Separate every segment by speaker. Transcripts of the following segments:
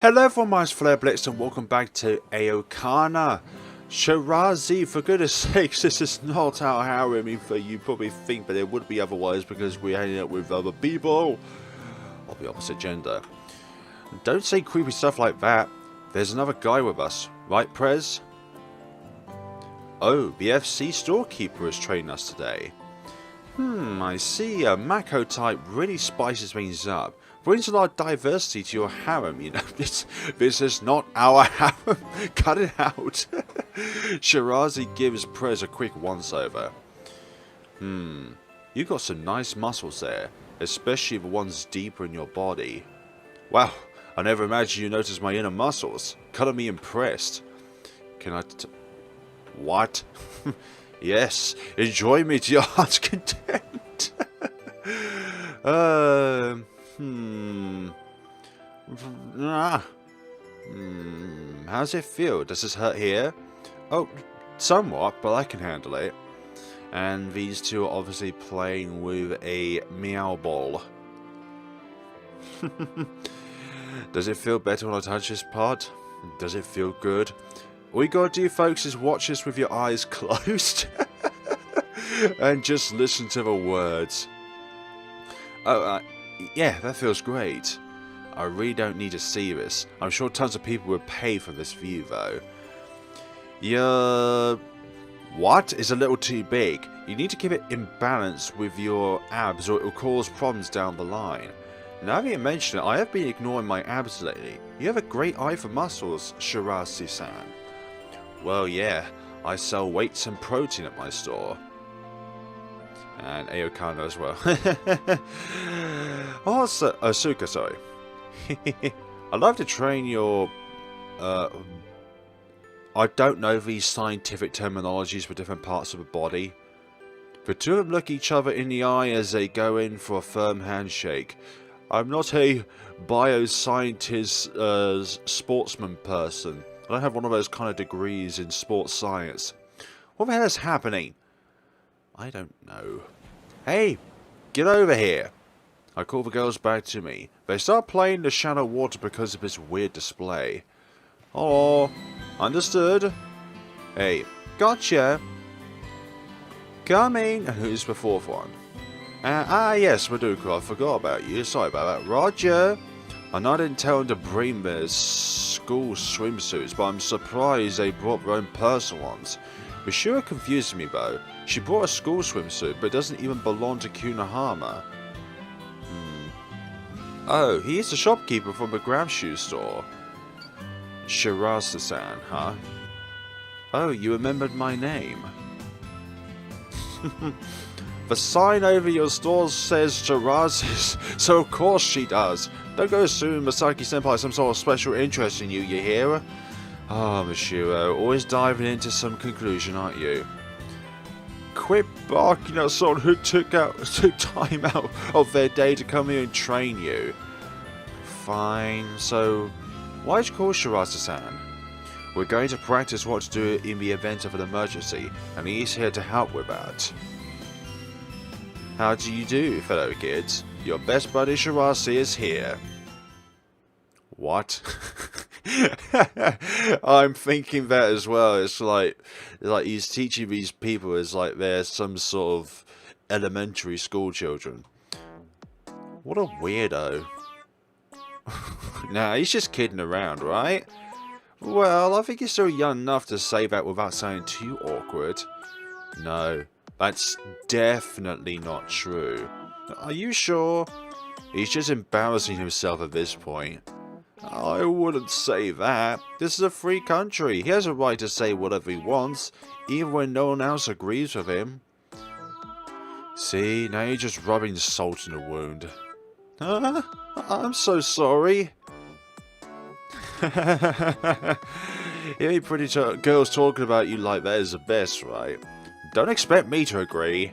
Speaker 1: Hello everyone, my name's FlareBlitzed and welcome back to Aokana. Shirazi, for goodness sakes, this is not our harem, even you probably think that it would be otherwise because we're hanging out with other people of the opposite gender. Don't say creepy stuff like that. There's another guy with us, right Prez? Oh, the FC storekeeper is training us today. I see. A Mako type really spices things up. Brings a lot of diversity to your harem, you know. This is not our harem. Cut it out. Shirazi gives Prez a quick once-over. You got some nice muscles there, especially the ones deeper in your body. Wow, I never imagined you noticed my inner muscles. Color me impressed. Can I what? Yes, enjoy me to your heart's content. How's it feel? Does this hurt here? Oh, somewhat, but I can handle it. And these two are obviously playing with a meow ball. Does it feel better when I touch this part? Does it feel good? All you gotta do, folks, is watch this with your eyes closed. And just listen to the words. Oh, yeah, that feels great. I really don't need to see this. I'm sure tons of people would pay for this view, though. Your what is a little too big. You need to keep it in balance with your abs or it will cause problems down the line. Now that you mention it, I have been ignoring my abs lately. You have a great eye for muscles, Shirazi-san. Well, yeah, I sell weights and protein at my store. And Aokana as well. Oh, Asuka, sorry. I'd love to train your... I don't know these scientific terminologies for different parts of the body. The two of them look each other in the eye as they go in for a firm handshake. I'm not a bioscientist, sportsman person. I don't have one of those kind of degrees in sports science. What the hell is happening? I don't know. Hey, get over here. I call the girls back to me. They start playing the shallow water because of this weird display. Oh, understood. Hey, gotcha. Coming. Who's the fourth one? Yes, Madoka, I forgot about you. Sorry about that. Roger. I know I didn't tell them to bring their school swimsuits, but I'm surprised they brought their own personal ones. Mashiro confused me though. She brought a school swimsuit, but it doesn't even belong to Kunahama. Oh, he is the shopkeeper from the ground shoe store. Shirasa-san, huh? Oh, you remembered my name. The sign over your store says Shirasa's, so of course she does. Don't go assuming Misaki-senpai has some sort of special interest in you, you hear? Oh, Mashiro, always diving into some conclusion, aren't you? Quit barking at someone who took time out of their day to come here and train you. Fine, so why'd you call Shirasa-san? We're going to practice what to do in the event of an emergency, and he's here to help with that. How do you do, fellow kids? Your best buddy Shirase is here. What? I'm thinking that as well. It's like he's teaching these people as like they're some sort of elementary school children. What a weirdo. Nah, he's just kidding around, right? Well, I think he's still young enough to say that without sounding too awkward. No, that's definitely not true. Are you sure? He's just embarrassing himself at this point. I wouldn't say that. This is a free country. He has a right to say whatever he wants, even when no one else agrees with him. See, now you're just rubbing salt in the wound. I'm so sorry. Hearing pretty girls talking about you like that is the best, right? Don't expect me to agree.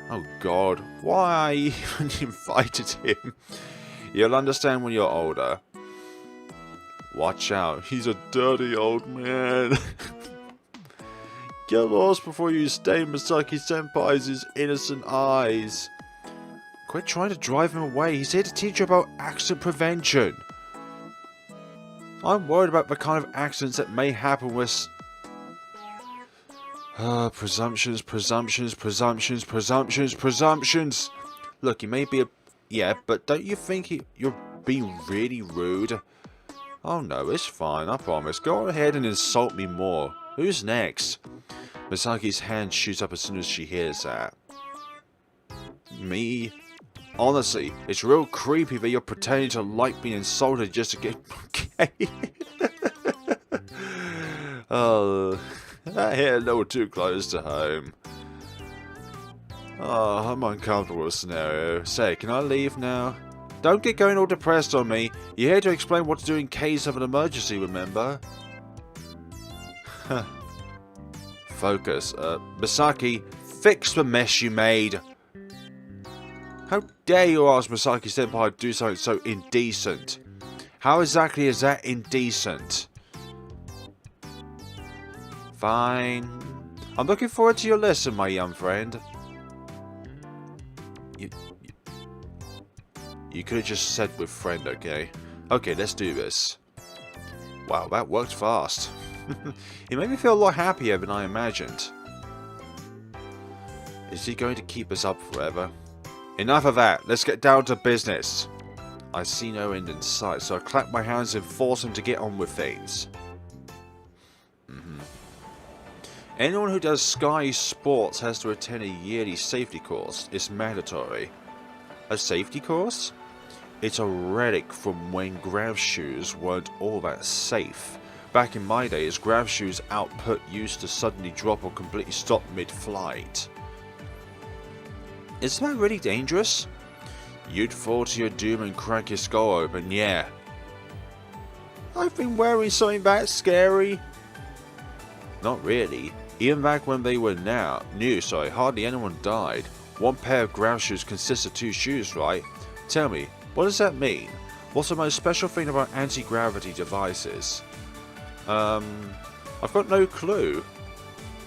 Speaker 1: Oh god, why I even invited him? You'll understand when you're older. Watch out, he's a dirty old man. Get lost before you stain Misaki-senpai's innocent eyes. Quit trying to drive him away. He's here to teach you about accident prevention. I'm worried about the kind of accidents that may happen with... presumptions. Look, he may be a... Yeah, but don't you think you're being really rude? Oh no, it's fine, I promise. Go ahead and insult me more. Who's next? Misaki's hand shoots up as soon as she hears that. Me? Honestly, it's real creepy that you're pretending to like being insulted just to get... Okay. Oh, that hit a little too close to home. Oh, I'm uncomfortable with the scenario. Say, can I leave now? Don't get going all depressed on me. You're here to explain what to do in case of an emergency, remember? Focus. Misaki, fix the mess you made. How dare you ask Misaki-senpai to do something so indecent? How exactly is that indecent? Fine. I'm looking forward to your lesson, my young friend. You could have just said with friend, okay? Okay, let's do this. Wow, that worked fast. It made me feel a lot happier than I imagined. Is he going to keep us up forever? Enough of that, let's get down to business. I see no end in sight, so I clap my hands and force him to get on with things. Anyone who does sky sports has to attend a yearly safety course. It's mandatory. A safety course? It's a relic from when grav shoes weren't all that safe. Back in my days, grav shoes output used to suddenly drop or completely stop mid-flight. Is that really dangerous? You'd fall to your doom and crack your skull open, yeah. I've been wearing something that scary. Not really. Even back when they were new, hardly anyone died. One pair of ground shoes consists of 2 shoes, right? Tell me, what does that mean? What's the most special thing about anti-gravity devices? I've got no clue.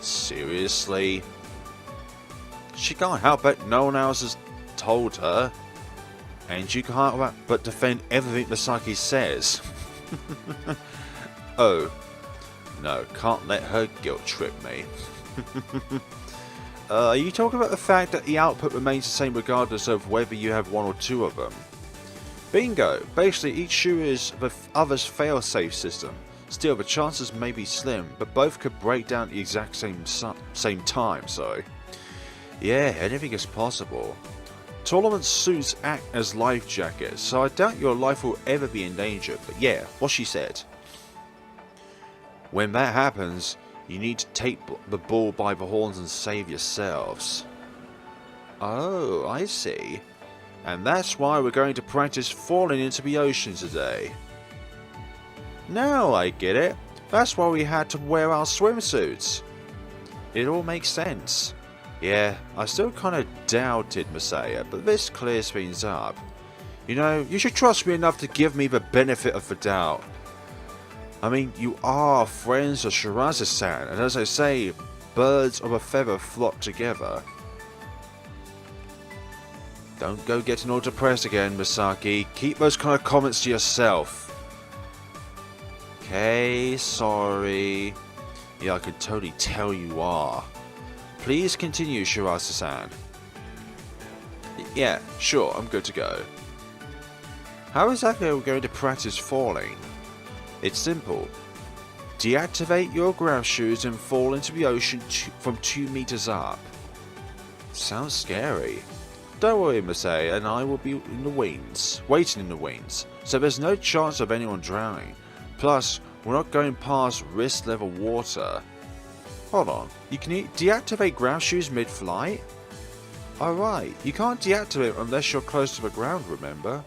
Speaker 1: Seriously? She can't help it, no one else has told her. And she can't help but defend everything Misaki says. Oh. No, can't let her guilt trip me. Are you talking about the fact that the output remains the same regardless of whether you have 1 or 2 of them? Bingo! Basically, each shoe is the other's fail-safe system. Still, the chances may be slim, but both could break down at the exact same time, so... Yeah, anything is possible. Tournament suits act as life jackets, so I doubt your life will ever be in danger, but yeah, what she said. When that happens, you need to take the bull by the horns and save yourselves. Oh, I see. And that's why we're going to practice falling into the ocean today. Now I get it. That's why we had to wear our swimsuits. It all makes sense. Yeah, I still kind of doubted Masaya, but this clears things up. You know, you should trust me enough to give me the benefit of the doubt. I mean, you are friends of Shirazi-san, and as I say, birds of a feather flock together. Don't go getting all depressed again, Misaki. Keep those kind of comments to yourself. Okay, sorry. Yeah, I can totally tell you are. Please continue, Shirazi-san. Yeah, sure, I'm good to go. How exactly are we going to practice falling? It's simple. Deactivate your ground shoes and fall into the ocean from 2 meters up. Sounds scary. Don't worry, Masaya and I will be in the wings, waiting in the wings, so there's no chance of anyone drowning. Plus, we're not going past wrist level water. Hold on, you can deactivate ground shoes mid-flight? Alright, you can't deactivate unless you're close to the ground, remember?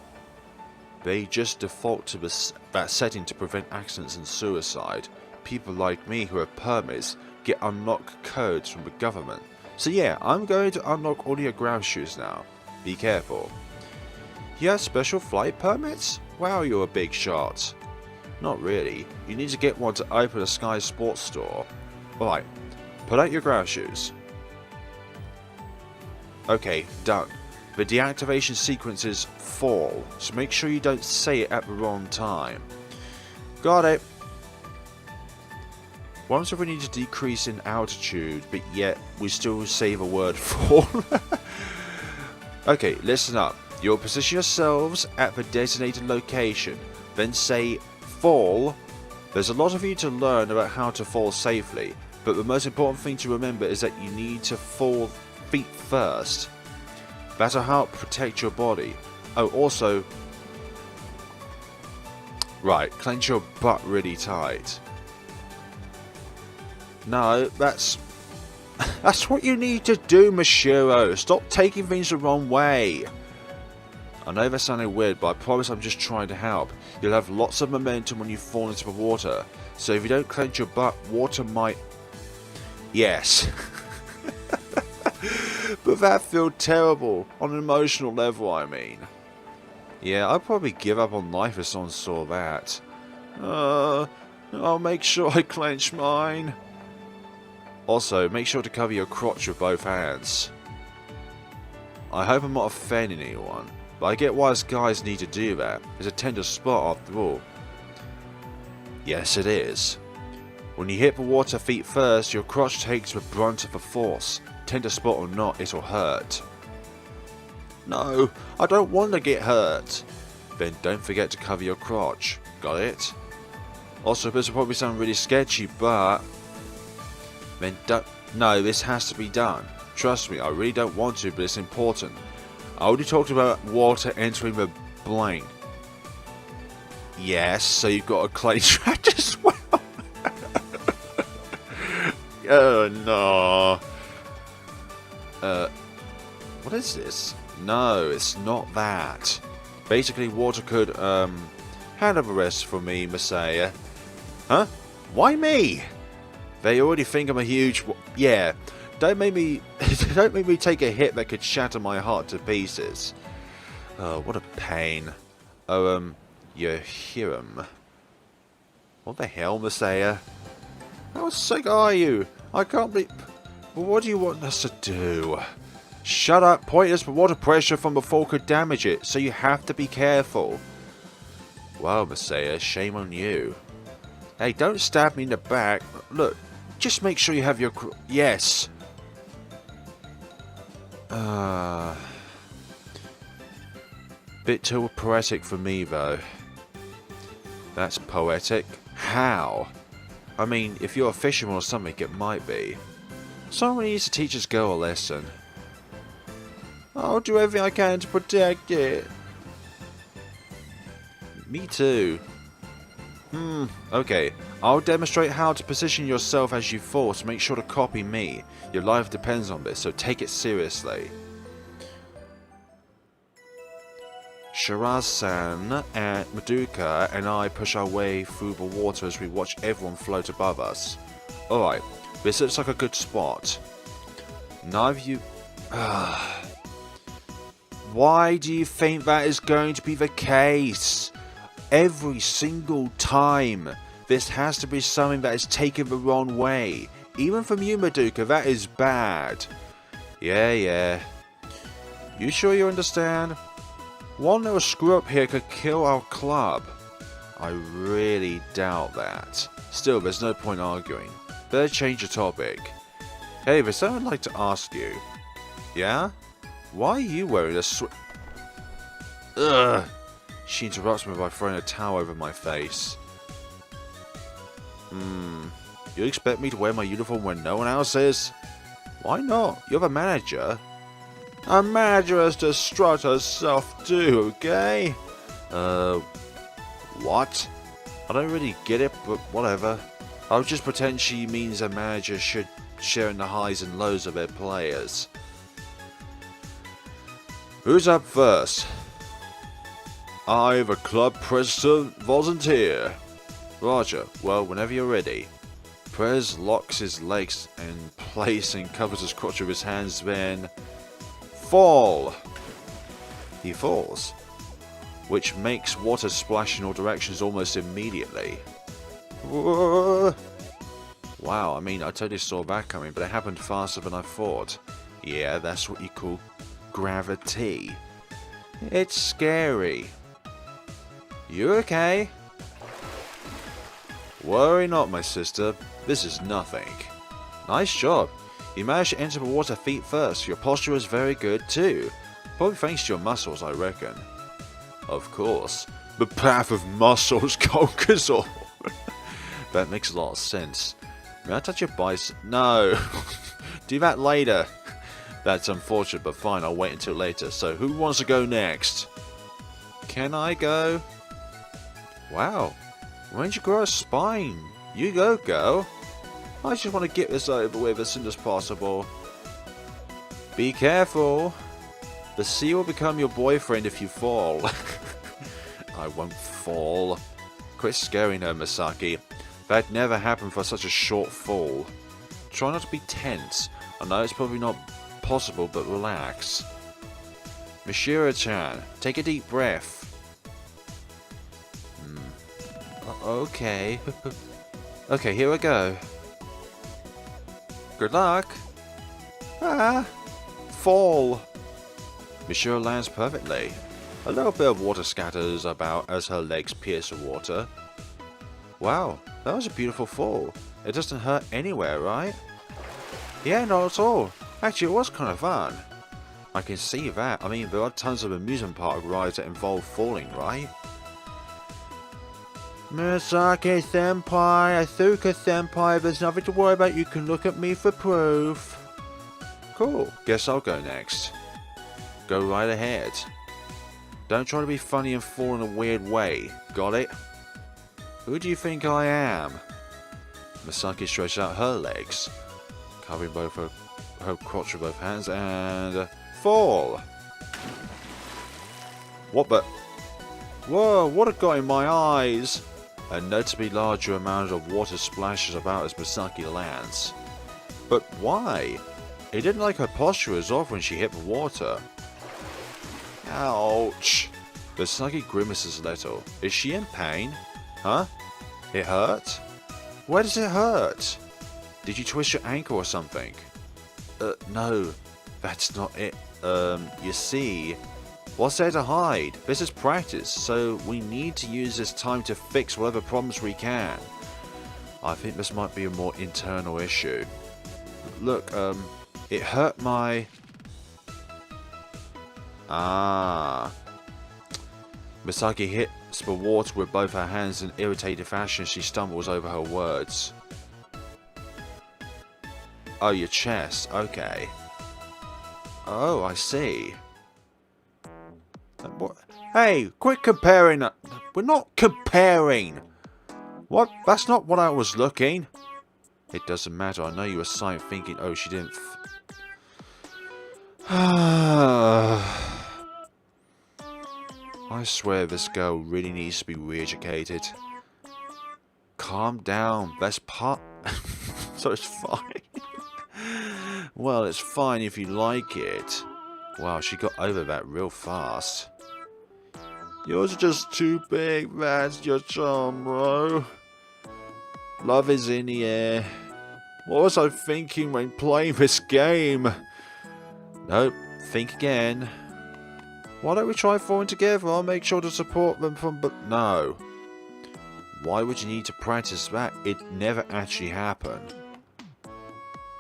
Speaker 1: They just default to that setting to prevent accidents and suicide. People like me who have permits get unlock codes from the government. So yeah, I'm going to unlock all your ground shoes now. Be careful. You have special flight permits? Wow, you're a big shot. Not really. You need to get one to open a Sky Sports store. Alright, put out your ground shoes. Okay, done. The deactivation sequence is fall, so make sure you don't say it at the wrong time. Got it. Once if we need to decrease in altitude, but yet we still save a word fall. Okay, listen up. You'll position yourselves at the designated location, then say fall. There's a lot of you to learn about how to fall safely, but the most important thing to remember is that you need to fall feet first. That'll help protect your body. Oh, also, right, clench your butt really tight. No, that's what you need to do, Mashiro. Stop taking things the wrong way. I know that sounded weird, but I promise I'm just trying to help. You'll have lots of momentum when you fall into the water, so if you don't clench your butt, water might... Yes. But that felt terrible, on an emotional level, I mean. Yeah, I'd probably give up on life if someone saw that. I'll make sure I clench mine. Also, make sure to cover your crotch with both hands. I hope I'm not offending anyone, but I get why us guys need to do that. It's a tender spot after all. Yes, it is. When you hit the water feet first, your crotch takes the brunt of the force. Tender spot or not, it'll hurt. No, I don't want to get hurt. Then don't forget to cover your crotch. Got it? Also, this will probably sound really sketchy, but... Then don't... No, this has to be done. Trust me, I really don't want to, but it's important. I already talked about water entering the blank. Yes, so you've got a clench that as well. Oh, no. What is this? No, it's not that. Basically, water could, handle the rest for me, Masaya. Huh? Why me? They already think I'm a huge... Yeah, don't make me take a hit that could shatter my heart to pieces. Oh, what a pain. Oh, you hear him. What the hell, Masaya? How sick are you? I can't believe... What do you want us to do? Shut up, pointless water pressure from before could damage it, so you have to be careful. Wow, Masaya, shame on you. Hey, don't stab me in the back. Look, just make sure you have your... Yes. Bit too poetic for me, though. That's poetic? How? I mean, if you're a fisherman or something, it might be. Someone needs to teach this girl a lesson. I'll do everything I can to protect it. Me too. Okay. I'll demonstrate how to position yourself as you fall, so make sure to copy me. Your life depends on this, so take it seriously. Shiraz-san and Madoka and I push our way through the water as we watch everyone float above us. Alright, this looks like a good spot. Neither of you... Why do you think that is going to be the case? Every single time. This has to be something that is taken the wrong way. Even from you, Madoka, that is bad. Yeah. You sure you understand? One little screw up here could kill our club. I really doubt that. Still, there's no point arguing. Better change the topic. Hey, there's something I'd like to ask you. Yeah? Why are you wearing a Ugh! She interrupts me by throwing a towel over my face. You expect me to wear my uniform when no one else is? Why not? You're the manager. A manager has to strut herself too, okay? What? I don't really get it, but whatever. I'll just pretend she means a manager should share in the highs and lows of their players. Who's up first? I, the club president, volunteer. Roger. Well, whenever you're ready. Prez locks his legs in place and covers his crotch with his hands, then... Fall! He falls, which makes water splash in all directions almost immediately. Whoa. Wow, I mean, I totally saw that coming, but it happened faster than I thought. Yeah, that's what you call gravity. It's scary. You okay? Worry not, my sister. This is nothing. Nice job. You managed to enter the water feet first. Your posture is very good too. Probably thanks to your muscles, I reckon. Of course. The path of muscles conquers all. That makes a lot of sense. May I touch your bicep? No. Do that later. That's unfortunate, but fine, I'll wait until later. So, who wants to go next? Can I go? Wow. When did you grow a spine? You go, girl. I just want to get this over with as soon as possible. Be careful. The sea will become your boyfriend if you fall. I won't fall. Quit scaring her, Misaki. That never happened for such a short fall. Try not to be tense. I know it's probably not possible, but relax. Mashiro-chan, take a deep breath. Okay. Okay, here we go. Good luck. Ah! Fall! Mashiro lands perfectly. A little bit of water scatters about as her legs pierce the water. Wow, that was a beautiful fall. It doesn't hurt anywhere, right? Yeah, not at all. Actually, it was kind of fun. I can see that. I mean, there are tons of amusement park rides that involve falling, right? Misaki senpai, Asuka senpai, there's nothing to worry about. You can look at me for proof. Cool. Guess I'll go next. Go right ahead. Don't try to be funny and fall in a weird way. Got it? Who do you think I am? Misaki stretched out her legs, covering both her crotch with both hands, and fall. What the? Whoa, what a got in my eyes! A noticeably larger amount of water splashes about as Misaki lands. But why? It didn't like her posture was off when she hit the water. Ouch! Misaki grimaces a little. Is she in pain? Huh? It hurt? Where does it hurt? Did you twist your ankle or something? No. That's not it. You see... What's there to hide? This is practice, so we need to use this time to fix whatever problems we can. I think this might be a more internal issue. Look, it hurt my... Misaki hits the water with both her hands in irritated fashion as she stumbles over her words. Oh, your chest. Okay. Oh, I see. What? Hey, quit comparing. We're not comparing. What? That's not what I was looking. It doesn't matter. I know you were silent thinking, oh, she didn't. I swear this girl really needs to be re-educated. Calm down. That's part. So it's fine. Well, it's fine if you like it. Wow, she got over that real fast. Yours are just too big, that's your charm, bro. Love is in the air. What was I thinking when playing this game? Nope, think again. Why don't we try falling together? I'll make sure to support them from... But no. Why would you need to practice that? It never actually happened.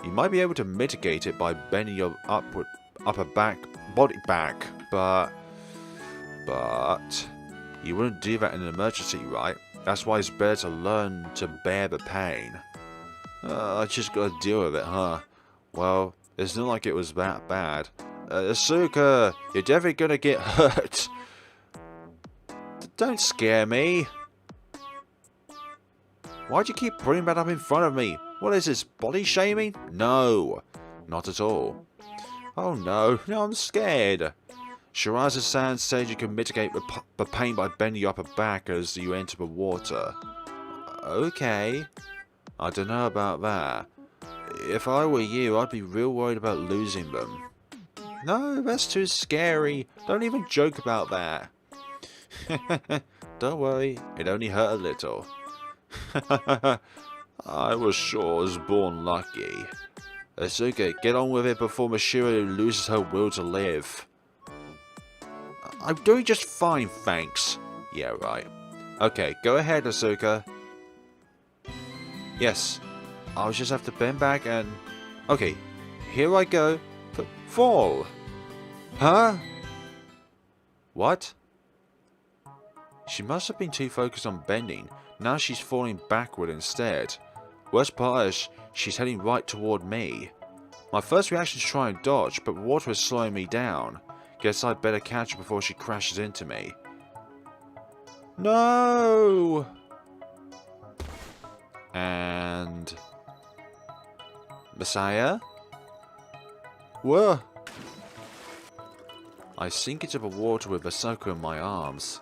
Speaker 1: You might be able to mitigate it by bending your upper body back, but you wouldn't do that in an emergency, right? That's why it's better to learn to bear the pain. I just gotta deal with it, huh? Well, it's not like it was that bad. Asuka, you're definitely gonna get hurt. Don't scare me. Why'd you keep bringing that up in front of me? What is this, body shaming? No, not at all. Oh no, I'm scared. Shirazu-san said you can mitigate the pain by bending your upper back as you enter the water. Okay. I don't know about that. If I were you, I'd be real worried about losing them. No, that's too scary. Don't even joke about that. Don't worry, it only hurt a little. I was sure I was born lucky. Asuka, get on with it before Mashiro loses her will to live. I'm doing just fine, thanks. Yeah, right. Okay, go ahead, Asuka. Yes. I'll just have to bend back and... Okay. Here I go. Fall. Huh? What? She must have been too focused on bending. Now she's falling backward instead. Worst part is, she's heading right toward me. My first reaction is to try and dodge, but water is slowing me down. Guess I'd better catch her before she crashes into me. No! And... Masaya? Whoa! I sink into the water with Asako in my arms.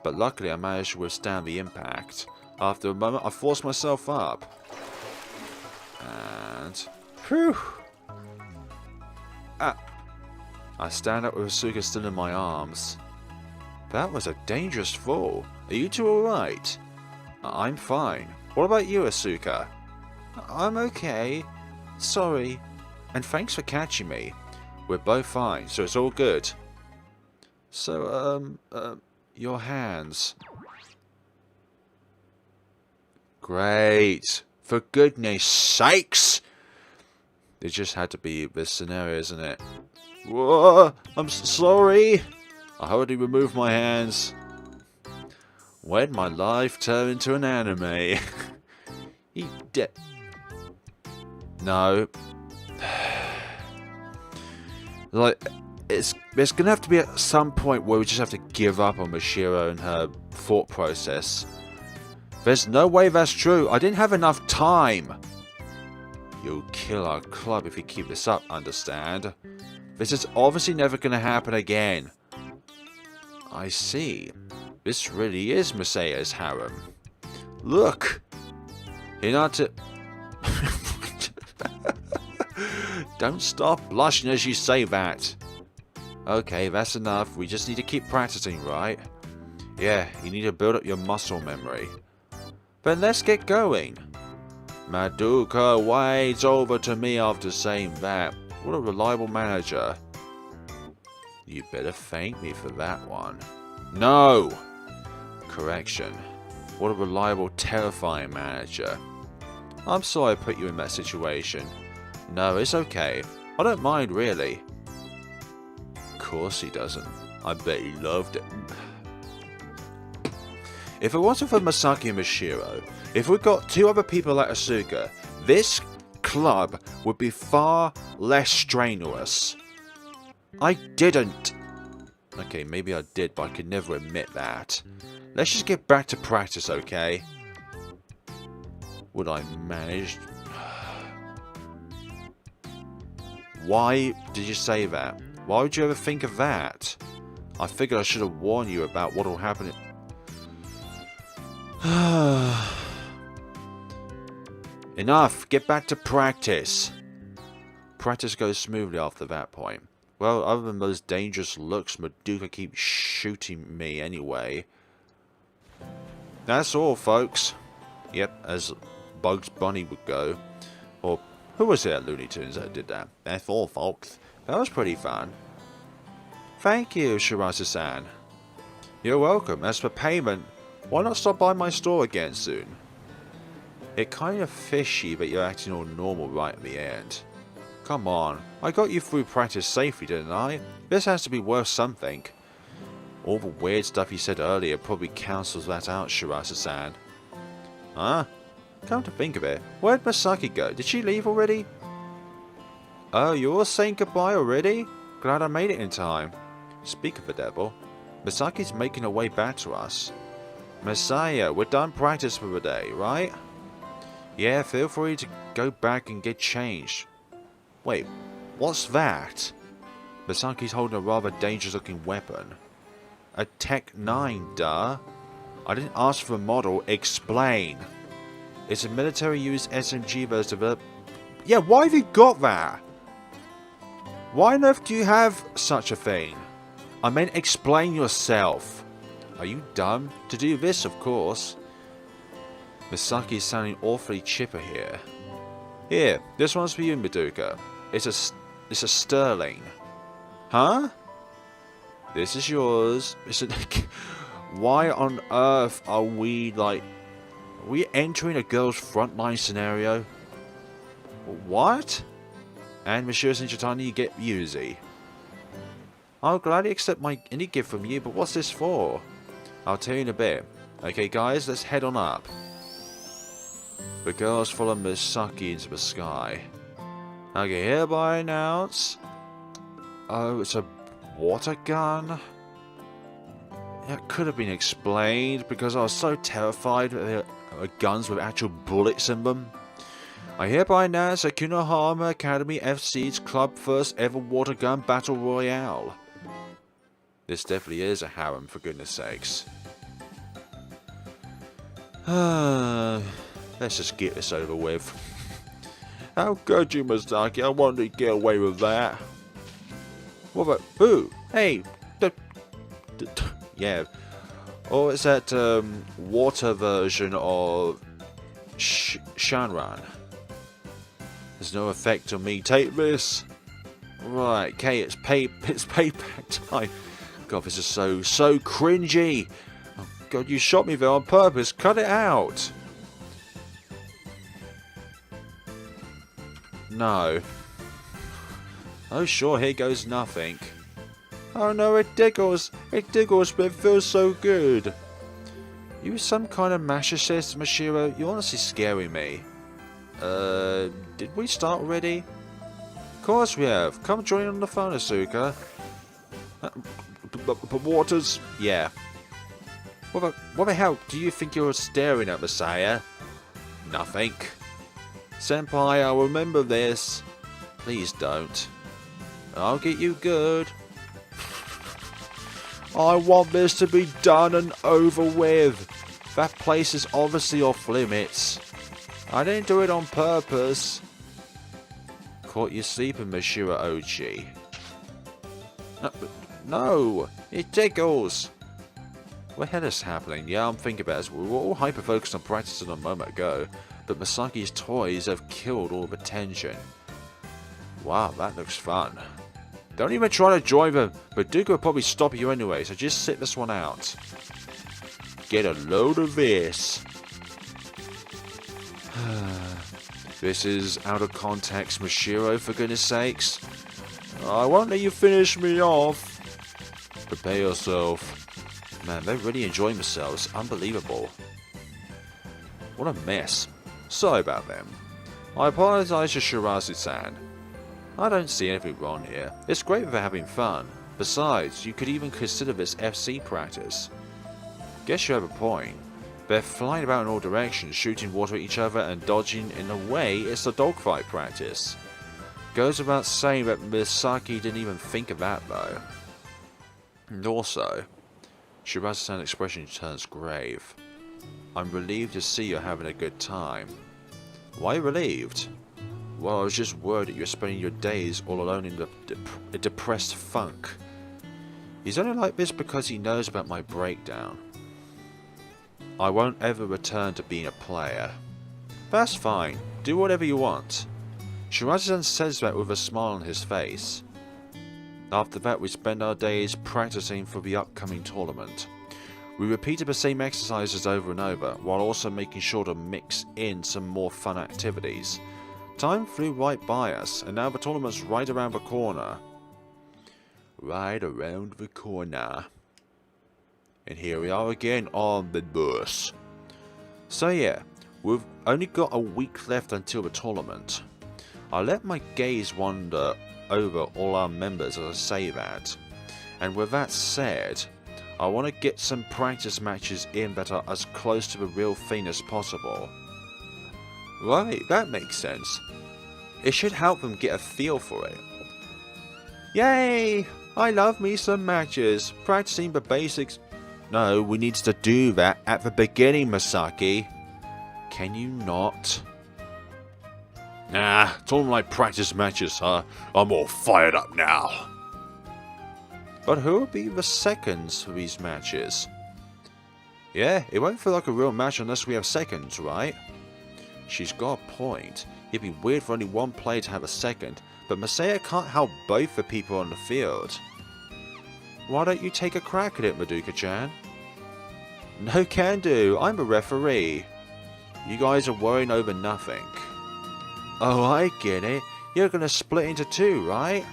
Speaker 1: But luckily I managed to withstand the impact. After a moment I forced myself up. And... Whew! I stand up with Asuka still in my arms. That was a dangerous fall. Are you two alright? I'm fine. What about you, Asuka? I'm okay. Sorry. And thanks for catching me. We're both fine, so it's all good. So, your hands. Great. For goodness sakes! It just had to be this scenario, isn't it? Whoa! I'm sorry! I already removed my hands. When'd my life turn into an anime? He dead. No. Like, there's gonna have to be at some point where we just have to give up on Mashiro and her thought process. There's no way that's true. I didn't have enough time. You'll kill our club if you keep this up, understand? This is obviously never gonna happen again. I see. This really is Masaya's harem. Look! Hinata... Don't stop blushing as you say that. Okay, that's enough. We just need to keep practicing, right? Yeah, you need to build up your muscle memory. Then let's get going. Madoka wades over to me after saying that. What a reliable manager. You better thank me for that one. No! Correction. What a reliable, terrifying manager. I'm sorry I put you in that situation. No, it's okay. I don't mind, really. Of course he doesn't. I bet he loved it. If it wasn't for Misaki Mashiro, if we got two other people like Asuka, this club would be far less strenuous. I didn't. Okay, maybe I did, but I could never admit that. Let's just get back to practice, okay? Would I manage? Why did you say that? Why would you ever think of that? I figured I should have warned you about what will happen. Enough! Get back to practice! Practice goes smoothly after that point. Well, other than those dangerous looks, Madoka keeps shooting me anyway. That's all, folks. Yep, as Bugs Bunny would go. Or, who was it at Looney Tunes that did that? That's all, folks. That was pretty fun. Thank you, Shirase-san. You're welcome. As for payment, why not stop by my store again soon? It's kind of fishy, but you're acting all normal right at the end. Come on, I got you through practice safely, didn't I? This has to be worth something. All the weird stuff you said earlier probably cancels that out, Shirase-san. Huh? Come to think of it, where'd Misaki go? Did she leave already? Oh, you're all saying goodbye already? Glad I made it in time. Speak of the devil, Misaki's making her way back to us. Masaya, we're done practice for the day, right? Yeah, feel free to go back and get changed. Wait, what's that? Misaki's holding a rather dangerous looking weapon. A Tech 9, duh. I didn't ask for a model, explain. It's a military used SMG that was developed... Yeah, why have you got that? Why on earth do you have such a thing? I meant explain yourself. Are you dumb? To do this, of course. Misaki is sounding awfully chipper here. Here, this one's for you, Madoka. It's a sterling. Huh? This is yours. Why on earth are we, like, Are we entering a girl's frontline scenario? What? And Monsieur Sinjitani, you get Yuzi. I'll gladly accept any gift from you, but what's this for? I'll tell you in a bit. Okay guys, let's head on up. The girls follow Misaki into the sky. Okay, hereby announce... Oh, it's a water gun? It could have been explained because I was so terrified of guns with actual bullets in them. I hereby announce that Kunohama Academy FC's club first ever water gun battle royale. This definitely is a harem, for goodness sakes. Let's just get this over with. How could you, Misaki? I wanted to get away with that. What about... Ooh! Hey! Yeah. Or is that water version of Shanran? There's no effect on me. Take this. Right, okay, it's payback time. God, this is so cringy. Oh, God, you shot me there on purpose. Cut it out. No. Oh, sure, here goes nothing. Oh no, it tickles. It tickles, but it feels so good. You some kind of masochist, Mashiro? You're honestly scaring me. Did we start already? Of course we have. Come join on the phone, Asuka. But Waters? Yeah. What the hell do you think you're staring at, Masaya? Nothing. Senpai, I'll remember this. Please don't. I'll get you good. I want this to be done and over with. That place is obviously off limits. I didn't do it on purpose. Caught you sleeping, Mashiro Ochi. No, it tickles. What the hell is happening? Yeah, I'm thinking about it. We were all hyper-focused on practicing a moment ago, but Masaki's toys have killed all the tension. Wow, that looks fun. Don't even try to join them. Baduka will probably stop you anyway, so just sit this one out. Get a load of this. This is out of context, Mashiro, for goodness sakes. I won't let you finish me off. Prepare yourself. Man, they're really enjoying themselves. Unbelievable. What a mess. Sorry about them. I apologize to Shirazu-san. I don't see anything wrong here. It's great that they're having fun. Besides, you could even consider this FC practice. Guess you have a point. They're flying about in all directions, shooting water at each other and dodging. In a way, it's a dogfight practice. Goes without saying that Misaki didn't even think of that though. And also, Shirazu-san's expression turns grave. I'm relieved to see you're having a good time. Why relieved? Well, I was just worried that you're spending your days all alone in a depressed funk. He's only like this because he knows about my breakdown. I won't ever return to being a player. That's fine. Do whatever you want. Shirazu-san says that with a smile on his face. After that, we spend our days practicing for the upcoming tournament. We repeated the same exercises over and over, while also making sure to mix in some more fun activities. Time flew right by us, and now the tournament's right around the corner. Right around the corner. And here we are again on the bus. So yeah, we've only got a week left until the tournament. I let my gaze wander over all our members as I say that. And with that said, I want to get some practice matches in that are as close to the real thing as possible. Right, that makes sense. It should help them get a feel for it. Yay! I love me some matches. Practicing the basics. No, we need to do that at the beginning, Misaki. Can you not? Nah, it's all like practice matches, huh? I'm all fired up now. But who will be the seconds for these matches? Yeah, it won't feel like a real match unless we have seconds, right? She's got a point. It'd be weird for only one player to have a second, but Masaya can't help both the people on the field. Why don't you take a crack at it, Madoka-chan? No can do, I'm a referee. You guys are worrying over nothing. Oh, I get it. You're gonna split into two, right?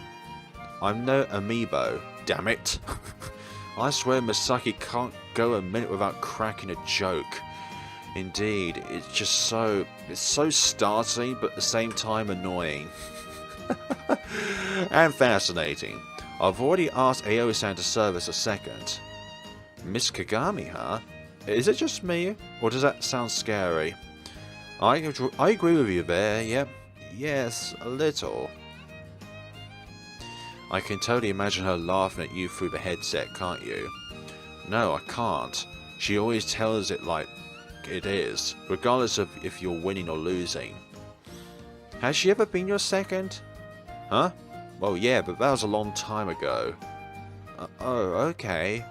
Speaker 1: I'm no amiibo, damn it. I swear Misaki can't go a minute without cracking a joke. Indeed, it's so startling, but at the same time annoying. And fascinating. I've already asked Aoi-san to serve as a second. Miss Kagami, huh? Is it just me, or does that sound scary? I agree with you there, yep. Yes, a little. I can totally imagine her laughing at you through the headset, can't you? No, I can't. She always tells it like it is, regardless of if you're winning or losing. Has she ever been your second? Huh? Well, yeah, but that was a long time ago. Oh, okay.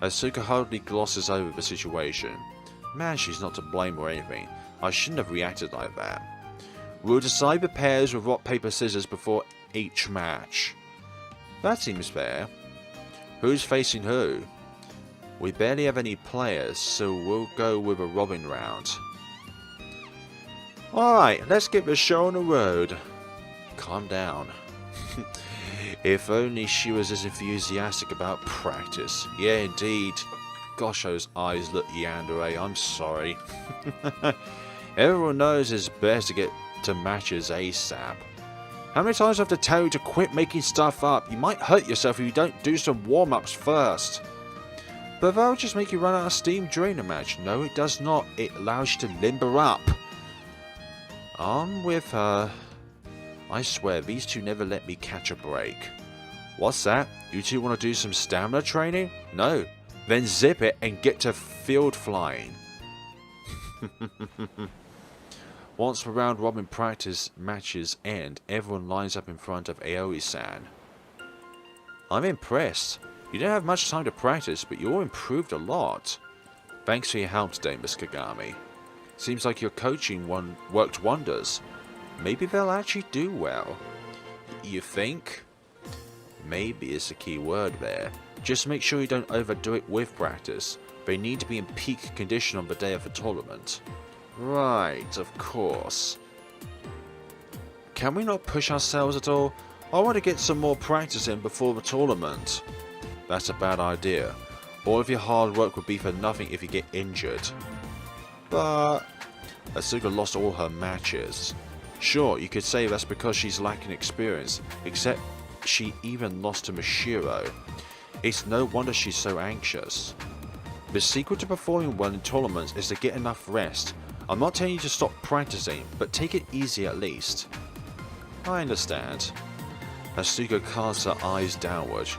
Speaker 1: Asuka hardly glosses over the situation. Man, she's not to blame or anything. I shouldn't have reacted like that. We'll decide the pairs with rock, paper, scissors before each match. That seems fair. Who's facing who? We barely have any players, so we'll go with a robin round. Alright, let's get the show on the road. Calm down. If only she was as enthusiastic about practice. Yeah, indeed. Gosh, those eyes look yandere. I'm sorry. Everyone knows it's best to get to matches ASAP. How many times do I have to tell you to quit making stuff up? You might hurt yourself if you don't do some warm-ups first. But that'll just make you run out of steam during the match. No, it does not. It allows you to limber up. I'm with her. I swear, these two never let me catch a break. What's that? You two want to do some stamina training? No. Then zip it and get to field flying. Once the round robin practice matches end, everyone lines up in front of Aoi-san. I'm impressed. You don't have much time to practice, but you all improved a lot. Thanks for your help today, Miss Kagami. Seems like your coaching worked wonders. Maybe they'll actually do well. You think? Maybe is the key word there. Just make sure you don't overdo it with practice. They need to be in peak condition on the day of the tournament. Right, of course. Can we not push ourselves at all? I want to get some more practice in before the tournament. That's a bad idea. All of your hard work would be for nothing if you get injured. But Asuka lost all her matches. Sure, you could say that's because she's lacking experience, except she even lost to Mashiro. It's no wonder she's so anxious. The secret to performing well in tournaments is to get enough rest. I'm not telling you to stop practicing, but take it easy at least. I understand. Asuka casts her eyes downward.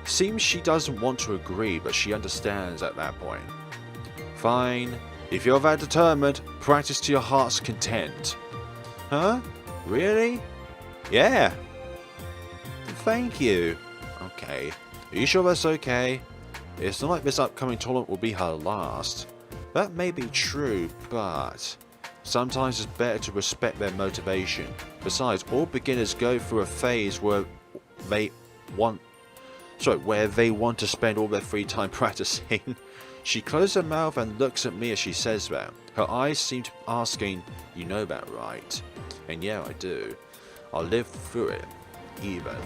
Speaker 1: Seems she doesn't want to agree, but she understands at that point. Fine. If you're that determined, practice to your heart's content. Huh? Really? Yeah. Thank you. Okay. Are you sure that's okay? It's not like this upcoming tournament will be her last. That may be true, but sometimes it's better to respect their motivation. Besides, all beginners go through a phase where they want to spend all their free time practicing. She closes her mouth and looks at me as she says that. Her eyes seem to be asking, you know that, right? And yeah, I do. I lived through it, even.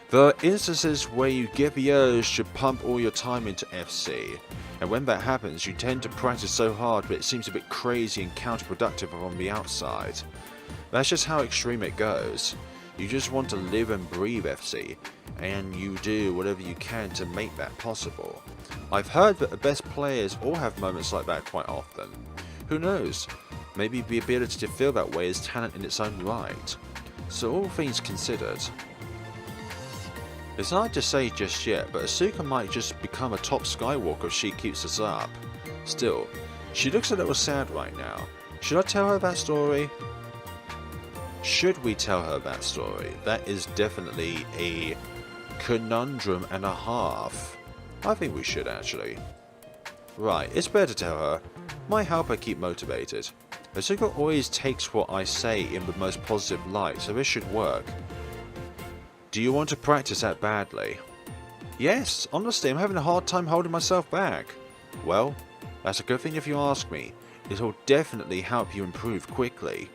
Speaker 1: There are instances where you get the urge to pump all your time into FC, and when that happens, you tend to practice so hard that it seems a bit crazy and counterproductive on the outside. That's just how extreme it goes. You just want to live and breathe FC, and you do whatever you can to make that possible. I've heard that the best players all have moments like that quite often. Who knows? Maybe the ability to feel that way is talent in its own right. So all things considered, it's hard to say just yet, but Asuka might just become a top Skywalker if she keeps this up. Still, she looks a little sad right now. Should I tell her that story? Should we tell her that story? That is definitely a conundrum and a half. I think we should actually. Right, it's better to tell her. Might help her keep motivated. Asuka always takes what I say in the most positive light, so this should work. Do you want to practice that badly? Yes, honestly, I'm having a hard time holding myself back. Well, that's a good thing if you ask me. it'll definitely help you improve quickly.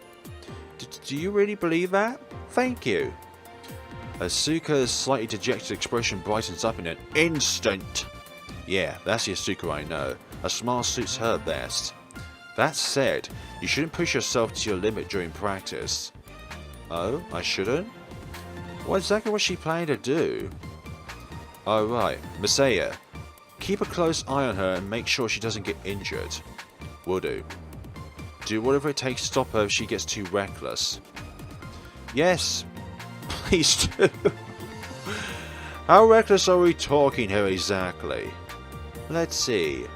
Speaker 1: Do you really believe that? Thank you. Asuka's slightly dejected expression brightens up in an instant. Yeah, that's the Asuka I know. A smile suits her best. That said, you shouldn't push yourself to your limit during practice. Oh, I shouldn't? What exactly was she planning to do? Oh right, Masaya. Keep a close eye on her and make sure she doesn't get injured. Will do. Do whatever it takes to stop her if she gets too reckless. Yes, please do. How reckless are we talking here exactly? Let's see.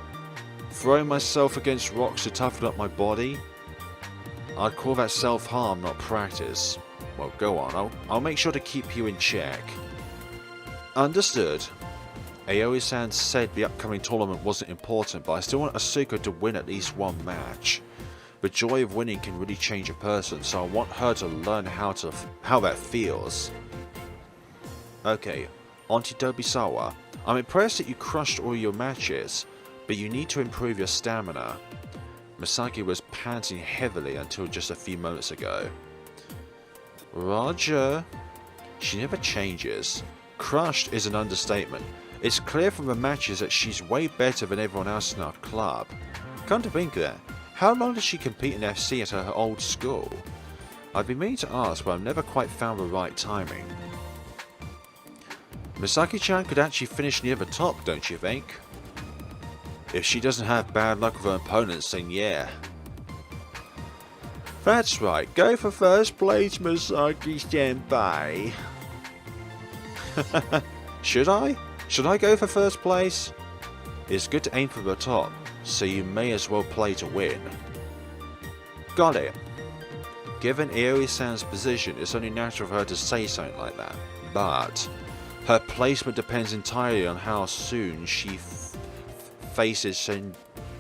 Speaker 1: Throwing myself against rocks to toughen up my body? I'd call that self-harm, not practice. Well, go on. I'll make sure to keep you in check. Understood. Aoi-san said the upcoming tournament wasn't important, but I still want Asuka to win at least one match. The joy of winning can really change a person, so I want her to learn how that feels. Okay, on to Dobisawa. I'm impressed that you crushed all your matches, but you need to improve your stamina. Misaki was panting heavily until just a few moments ago. Roger. She never changes. Crushed is an understatement. It's clear from the matches that she's way better than everyone else in our club. Come to think of that, how long did she compete in FC at her old school? I've been meaning to ask, but I've never quite found the right timing. Misaki-chan could actually finish near the top, don't you think? If she doesn't have bad luck with her opponents, then yeah. That's right, go for first place, Misaki-senpai. Should I? Should I go for first place? It's good to aim for the top, so you may as well play to win. Got it. Given Aoi-san's position, it's only natural for her to say something like that, but her placement depends entirely on how soon she faces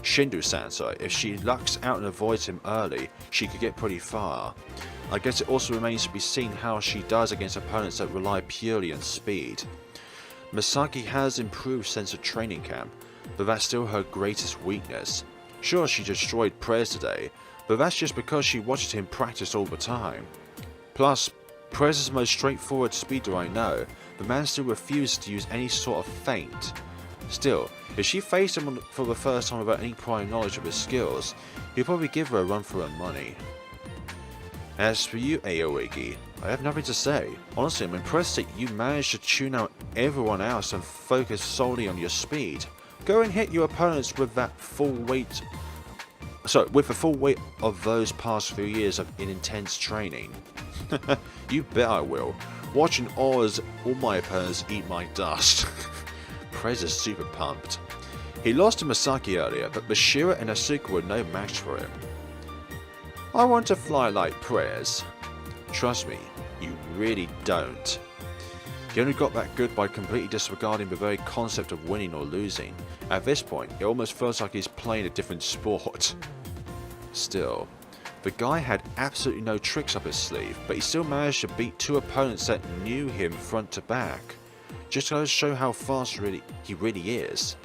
Speaker 1: Shindu-san. If she lucks out and avoids him early, she could get pretty far. I guess it also remains to be seen how she does against opponents that rely purely on speed. Misaki has improved since the training camp, but that's still her greatest weakness. Sure, she destroyed Prez today, but that's just because she watched him practice all the time. Plus, Prez is the most straightforward speeder I know. The man still refuses to use any sort of feint. Still, if she faced him for the first time without any prior knowledge of his skills, he'd probably give her a run for her money. As for you, Aoigi, I have nothing to say. Honestly, I'm impressed that you managed to tune out everyone else and focus solely on your speed. Go and hit your opponents with that full weight. With the full weight of those past few years in intense training. You bet I will. Watching all my opponents eat my dust. Prez is super pumped. He lost to Misaki earlier, but Mashiro and Asuka were no match for him. I want to fly like Prez. Trust me, you really don't. He only got that good by completely disregarding the very concept of winning or losing. At this point, it almost feels like he's playing a different sport. Still, the guy had absolutely no tricks up his sleeve, but he still managed to beat two opponents that knew him front to back. Just goes to show how fast he really is.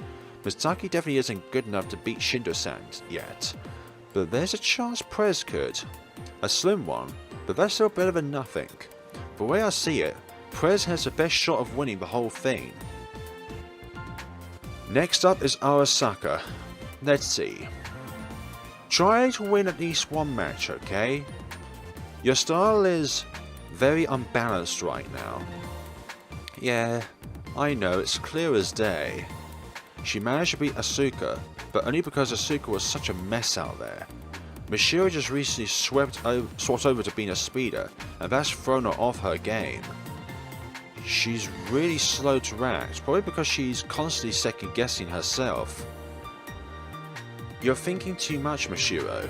Speaker 1: Misaki definitely isn't good enough to beat Shindo-san yet, but there's a chance Prez could. A slim one, but that's still better than nothing. The way I see it, Prez has the best shot of winning the whole thing. Next up is Arasaka. Let's see. Try to win at least one match, okay? Your style is very unbalanced right now. Yeah, I know, it's clear as day. She managed to beat Asuka, but only because Asuka was such a mess out there. Mashiro just recently swapped over to being a speeder, and that's thrown her off her game. She's really slow to react, probably because she's constantly second guessing herself. You're thinking too much, Mashiro.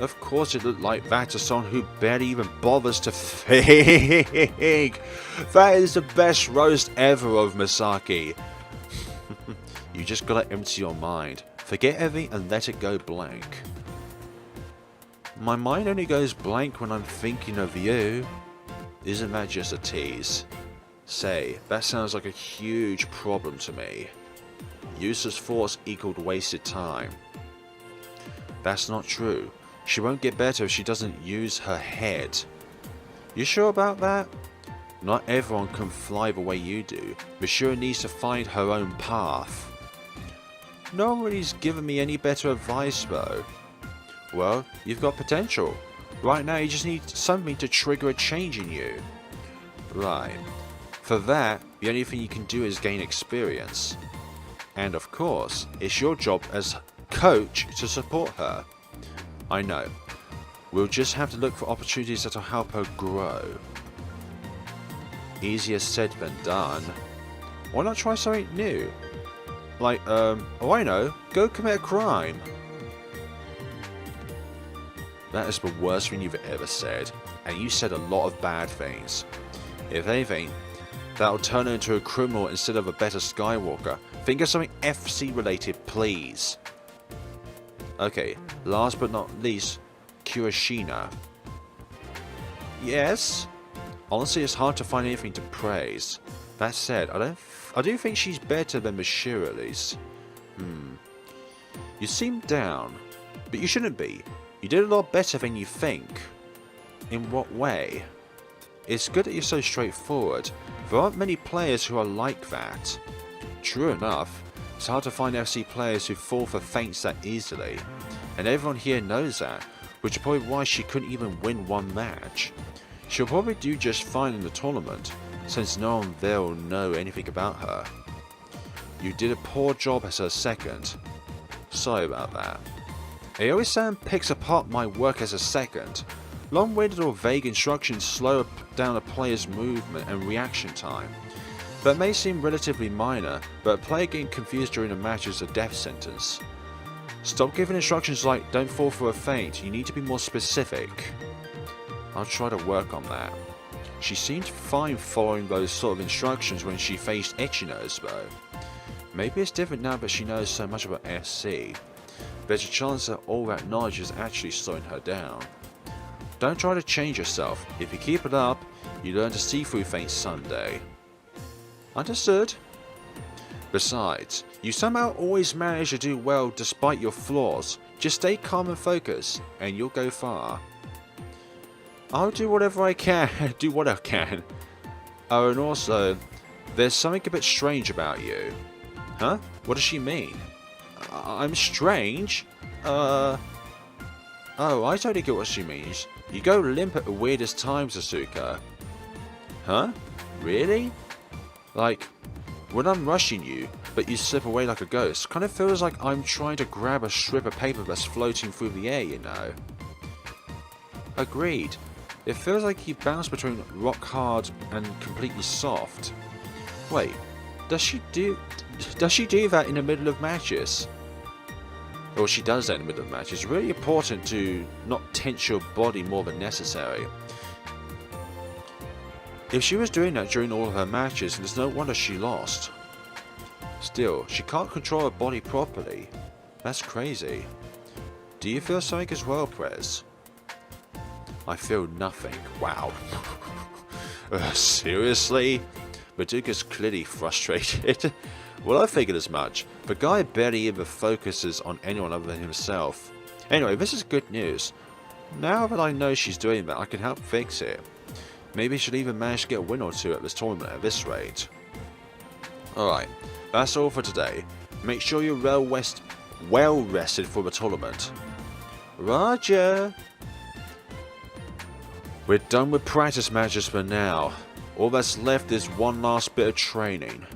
Speaker 1: Of course it looked like that to someone who barely even bothers to think. That is the best roast ever of Misaki. You just gotta empty your mind. Forget everything and let it go blank. My mind only goes blank when I'm thinking of you. Isn't that just a tease? Say, that sounds like a huge problem to me. Useless force equaled wasted time. That's not true. She won't get better if she doesn't use her head. You sure about that? Not everyone can fly the way you do. Mashiro needs to find her own path. Nobody's given me any better advice though. Well, you've got potential. Right now you just need something to trigger a change in you. Right. For that, the only thing you can do is gain experience. And of course, it's your job as coach to support her. I know. We'll just have to look for opportunities that'll help her grow. Easier said than done. Why not try something new? Like, oh I know, go commit a crime. That is the worst thing you've ever said, and you said a lot of bad things. If anything, that'll turn her into a criminal instead of a better Skywalker. Think of something FC related, please. Okay, last but not least, Kurashina. Yes? Honestly, it's hard to find anything to praise. That said, I do think she's better than Mashiro at least. You seem down, but you shouldn't be. You did a lot better than you think. In what way? It's good that you're so straightforward. There aren't many players who are like that. True enough, it's hard to find FC players who fall for feints that easily. And everyone here knows that, which is probably why she couldn't even win one match. She'll probably do just fine in the tournament, since no one there will know anything about her. You did a poor job as her second. Sorry about that. Aoi-san picks apart my work as a second. Long-winded or vague instructions slow down a player's movement and reaction time. That may seem relatively minor, but a player getting confused during a match is a death sentence. Stop giving instructions like don't fall for a feint, you need to be more specific. I'll try to work on that. She seemed fine following those sort of instructions when she faced Ichinos though. Maybe it's different now that she knows so much about SC. There's a chance that all that knowledge is actually slowing her down. Don't try to change yourself. If you keep it up, you learn to see through feints someday. Understood? Besides, you somehow always manage to do well despite your flaws. Just stay calm and focused, and you'll go far. I'll do whatever I can, do what I can. Oh, and also, there's something a bit strange about you. Huh? What does she mean? I'm strange? Oh, I totally get what she means. You go limp at the weirdest times, Asuka. Huh? Really? Like, when I'm rushing you, but you slip away like a ghost, kind of feels like I'm trying to grab a strip of paper that's floating through the air, you know? Agreed. It feels like you bounce between rock hard and completely soft. Wait, does she do that in the middle of matches? Or she does that in the middle of matches. It's really important to not tense your body more than necessary. If she was doing that during all of her matches, there's no wonder she lost. Still, she can't control her body properly. That's crazy. Do you feel something as well, Prez? I feel nothing. Wow. Seriously? Madoka's clearly frustrated. Well, I figured as much. The guy barely ever focuses on anyone other than himself. Anyway, this is good news. Now that I know she's doing that, I can help fix it. Maybe she'll even manage to get a win or two at this tournament at this rate. Alright, that's all for today. Make sure you're well rested for the tournament. Roger! We're done with practice matches for now. All that's left is one last bit of training.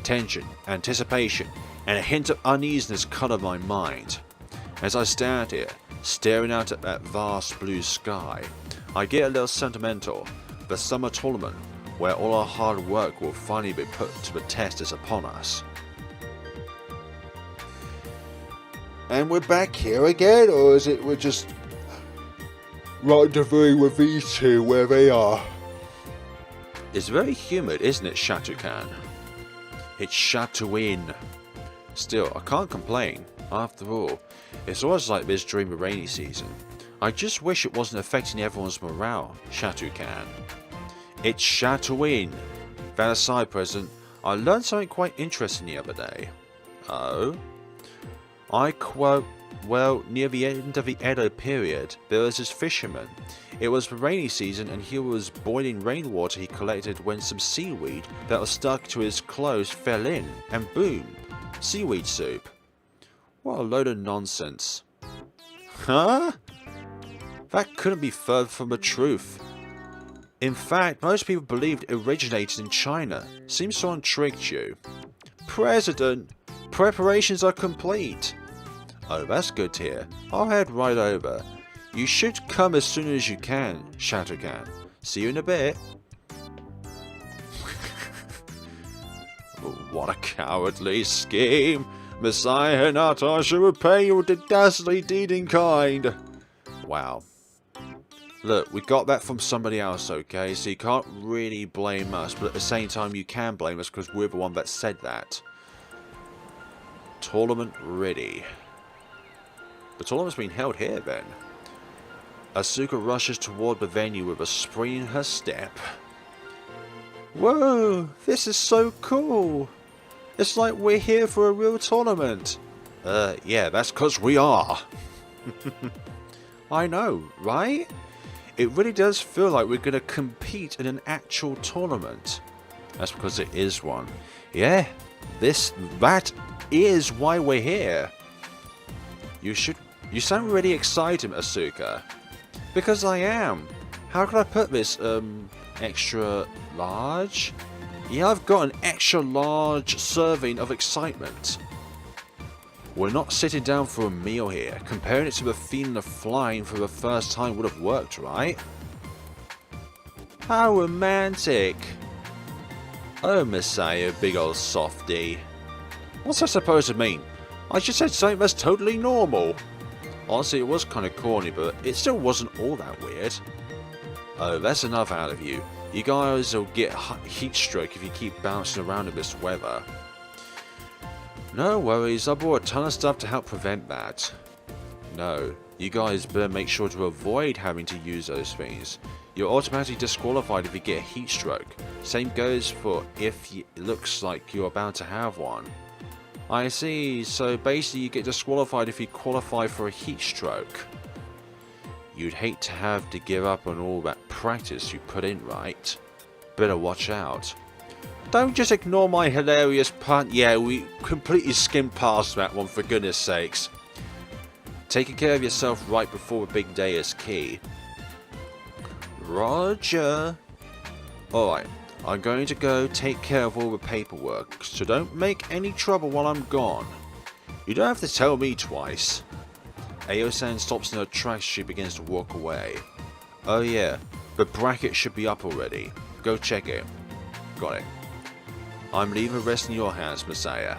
Speaker 1: Tension, anticipation, and a hint of uneasiness color my mind. As I stand here, staring out at that vast blue sky, I get a little sentimental. The summer tournament, where all our hard work will finally be put to the test, is upon us. And we're back here again, or is it we're just rendezvousing with these two where they are? It's very humid, isn't it, Shatukan? It's Shattuin. Still, I can't complain. After all, it's always like this during the rainy season. I just wish it wasn't affecting everyone's morale, Shatukan. It's Shattuin. That aside, President, I learned something quite interesting the other day. Oh? I quote, Well, near the end of the Edo period, there was this fisherman. It was the rainy season and here was boiling rainwater he collected when some seaweed that was stuck to his clothes fell in, and boom, seaweed soup. What a load of nonsense. Huh? That couldn't be further from the truth. In fact, most people believed it originated in China. Seems someone tricked you. President, preparations are complete. Oh, that's good to hear. I'll head right over. You should come as soon as you can, Shattercan. See you in a bit. What a cowardly scheme. Masaya Hinata should repay your dastardly deed in kind. Wow. Look, we got that from somebody else, okay? So you can't really blame us, but at the same time you can blame us because we're the one that said that. Tournament ready. The tournament's been held here then. Asuka rushes toward the venue with a spring in her step. Whoa, this is so cool. It's like we're here for a real tournament. Yeah, that's because we are. I know, right? It really does feel like we're going to compete in an actual tournament. That's because it is one. Yeah, that is why we're here. You sound really excited, Asuka. Because I am. How can I put this, extra large? Yeah, I've got an extra large serving of excitement. We're not sitting down for a meal here. Comparing it to the feeling of flying for the first time would have worked, right? How romantic. Oh, Messiah, big old softy. What's that supposed to mean? I just said something that's totally normal. Honestly, it was kind of corny, but it still wasn't all that weird. Oh, that's enough out of you. You guys will get heat stroke if you keep bouncing around in this weather. No worries, I brought a ton of stuff to help prevent that. No, you guys better make sure to avoid having to use those things. You're automatically disqualified if you get a heat stroke. Same goes for if it looks like you're about to have one. I see, so basically you get disqualified if you qualify for a heat stroke. You'd hate to have to give up on all that practice you put in, right? Better watch out. Don't just ignore my hilarious pun. Yeah, we completely skimmed past that one, for goodness sakes. Taking care of yourself right before the big day is key. Roger. Alright, I'm going to go take care of all the paperwork, so don't make any trouble while I'm gone. You don't have to tell me twice. Ayo-san stops in her tracks as she begins to walk away. Oh yeah, the bracket should be up already. Go check it. Got it. I'm leaving the rest in your hands, Masaya.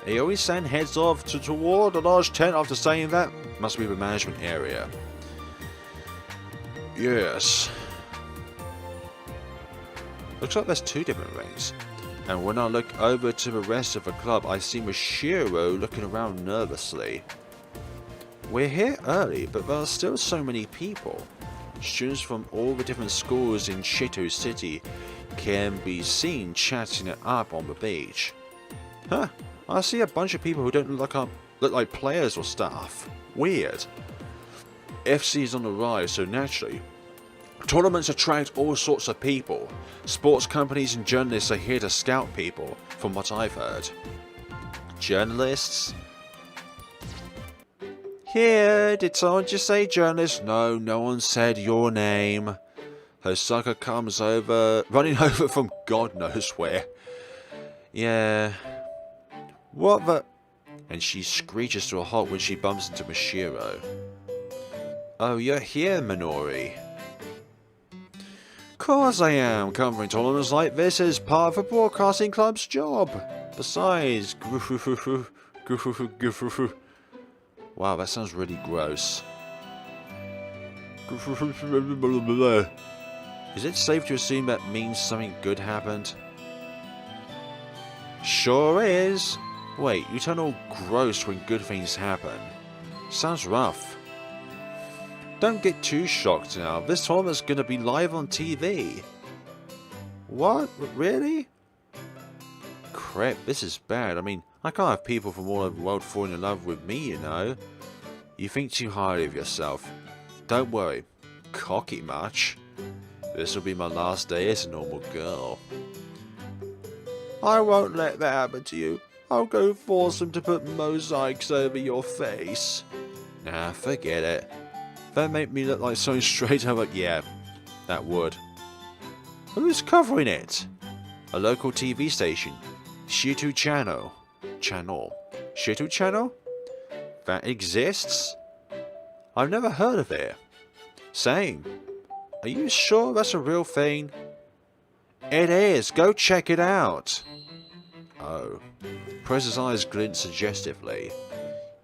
Speaker 1: Aoi-san heads off toward a large tent after saying that. Must be the management area. Yes. Looks like there's two different rings. And when I look over to the rest of the club, I see Mashiro looking around nervously. We're here early, but there are still so many people. Students from all the different schools in Shito City can be seen chatting it up on the beach. Huh, I see a bunch of people who don't look like players or staff. Weird. FC is on the rise, so naturally, tournaments attract all sorts of people. Sports companies and journalists are here to scout people, from what I've heard. Journalists? Here, did someone just say journalist? No, no one said your name. Hosaka comes over, running over from God knows where. Yeah. What the? And she screeches to a halt when she bumps into Mashiro. Oh, you're here, Minori. Course I am. Covering tournaments like this is part of a broadcasting club's job. Besides, wow, that sounds really gross. Is it safe to assume that means something good happened? Sure is. Wait, you turn all gross when good things happen. Sounds rough. Don't get too shocked now. This tournament's gonna be live on TV. What? Really? Crap, this is bad. I mean, I can't have people from all over the world falling in love with me, you know. You think too highly of yourself. Don't worry. Cocky much. This will be my last day as a normal girl. I won't let that happen to you. I'll go force them to put mosaics over your face. Nah, forget it. That make me look like something straight over. Yeah, that would. Who's covering it? A local TV station. Shitu Channel. Shitu Channel? That exists? I've never heard of it. Same. Are you sure that's a real thing? It is. Go check it out. Oh. Prez's eyes glint suggestively.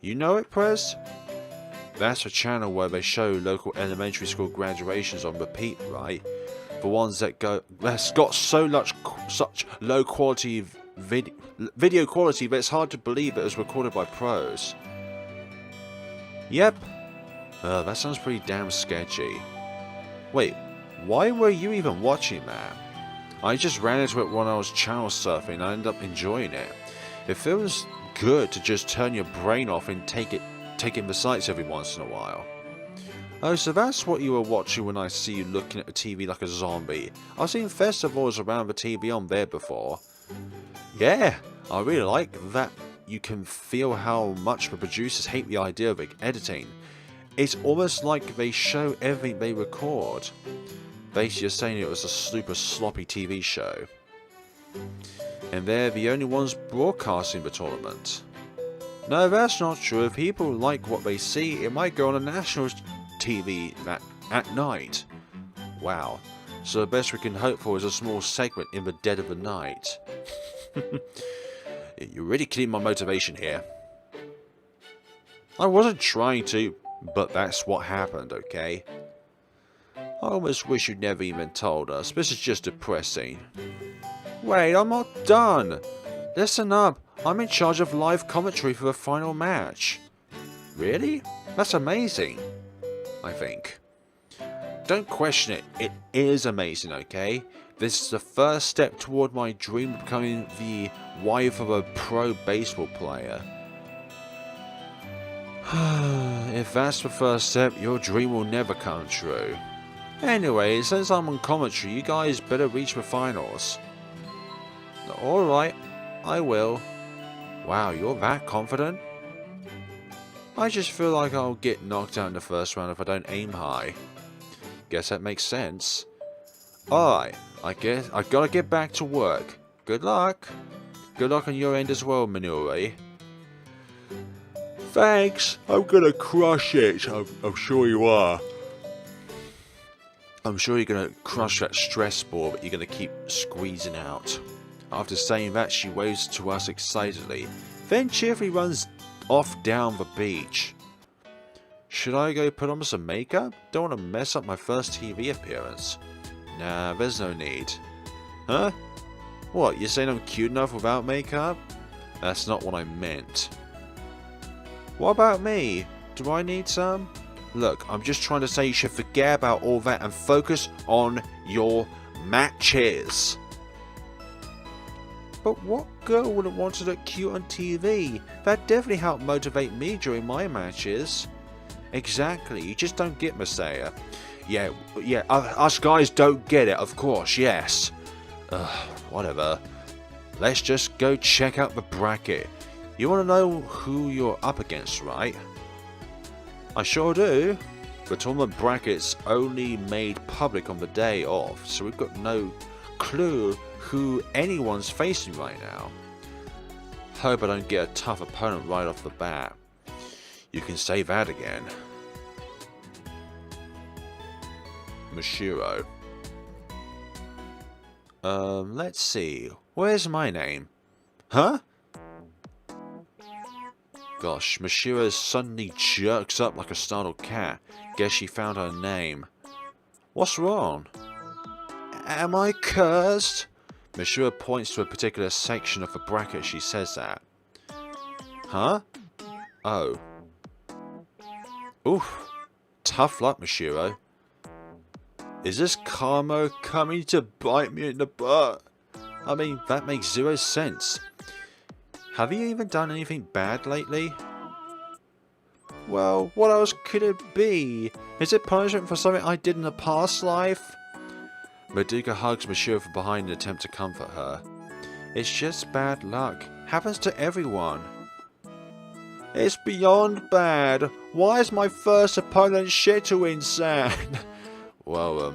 Speaker 1: You know it, Prez? That's a channel where they show local elementary school graduations on repeat, right? The ones that's got such low quality video quality that it's hard to believe it was recorded by pros. Yep. That sounds pretty damn sketchy. Wait, why were you even watching that? I just ran into it when I was channel surfing and I ended up enjoying it. It feels good to just turn your brain off and take in the sights every once in a while. Oh, so that's what you were watching when I see you looking at the TV like a zombie. I've seen festivals around the TV on there before. Yeah, I really like that you can feel how much the producers hate the idea of editing. It's almost like they show everything they record. Basically, you're saying it was a super sloppy TV show. And they're the only ones broadcasting the tournament. No, that's not true. If people like what they see, it might go on a national TV at night. Wow. So the best we can hope for is a small segment in the dead of the night. You're really killing my motivation here. I wasn't trying to, but that's what happened, okay? I almost wish you'd never even told us. This is just depressing. Wait, I'm not done. Listen up. I'm in charge of live commentary for the final match. Really? That's amazing. I think. Don't question it. It is amazing, okay? This is the first step toward my dream of becoming the wife of a pro baseball player. If that's the first step, your dream will never come true. Anyway, since I'm on commentary, you guys better reach the finals. Alright, I will. Wow, you're that confident? I just feel like I'll get knocked out in the first round if I don't aim high. Guess that makes sense. Alright, I guess I gotta get back to work. Good luck. Good luck on your end as well, Minori. Thanks, I'm gonna crush it. I'm sure you are. I'm sure you're gonna crush that stress ball that you're gonna keep squeezing out. After saying that, she waves to us excitedly, then cheerfully runs off down the beach. Should I go put on some makeup? Don't want to mess up my first TV appearance. Nah, there's no need. Huh? What, you're saying I'm cute enough without makeup? That's not what I meant. What about me? Do I need some? Look, I'm just trying to say you should forget about all that and focus on your matches. But what girl wouldn't want to look cute on TV? That definitely helped motivate me during my matches. Exactly, you just don't get Masaya. Yeah, us guys don't get it, of course, yes. Whatever. Let's just go check out the bracket. You want to know who you're up against, right? I sure do. The tournament bracket's only made public on the day of, so we've got no clue who anyone's facing right now. Hope I don't get a tough opponent right off the bat. You can say that again. Mashiro. Let's see. Where's my name? Huh? Gosh, Mashiro suddenly jerks up like a startled cat. Guess she found her name. What's wrong? Am I cursed? Mashiro points to a particular section of the bracket she says that. Huh? Oh. Oof. Tough luck, Mashiro. Is this karma coming to bite me in the butt? I mean, that makes zero sense. Have you even done anything bad lately? Well, what else could it be? Is it punishment for something I did in a past life? Madoka hugs Mashiro from behind in an attempt to comfort her. It's just bad luck. Happens to everyone. It's beyond bad. Why is my first opponent Shito-san? Well,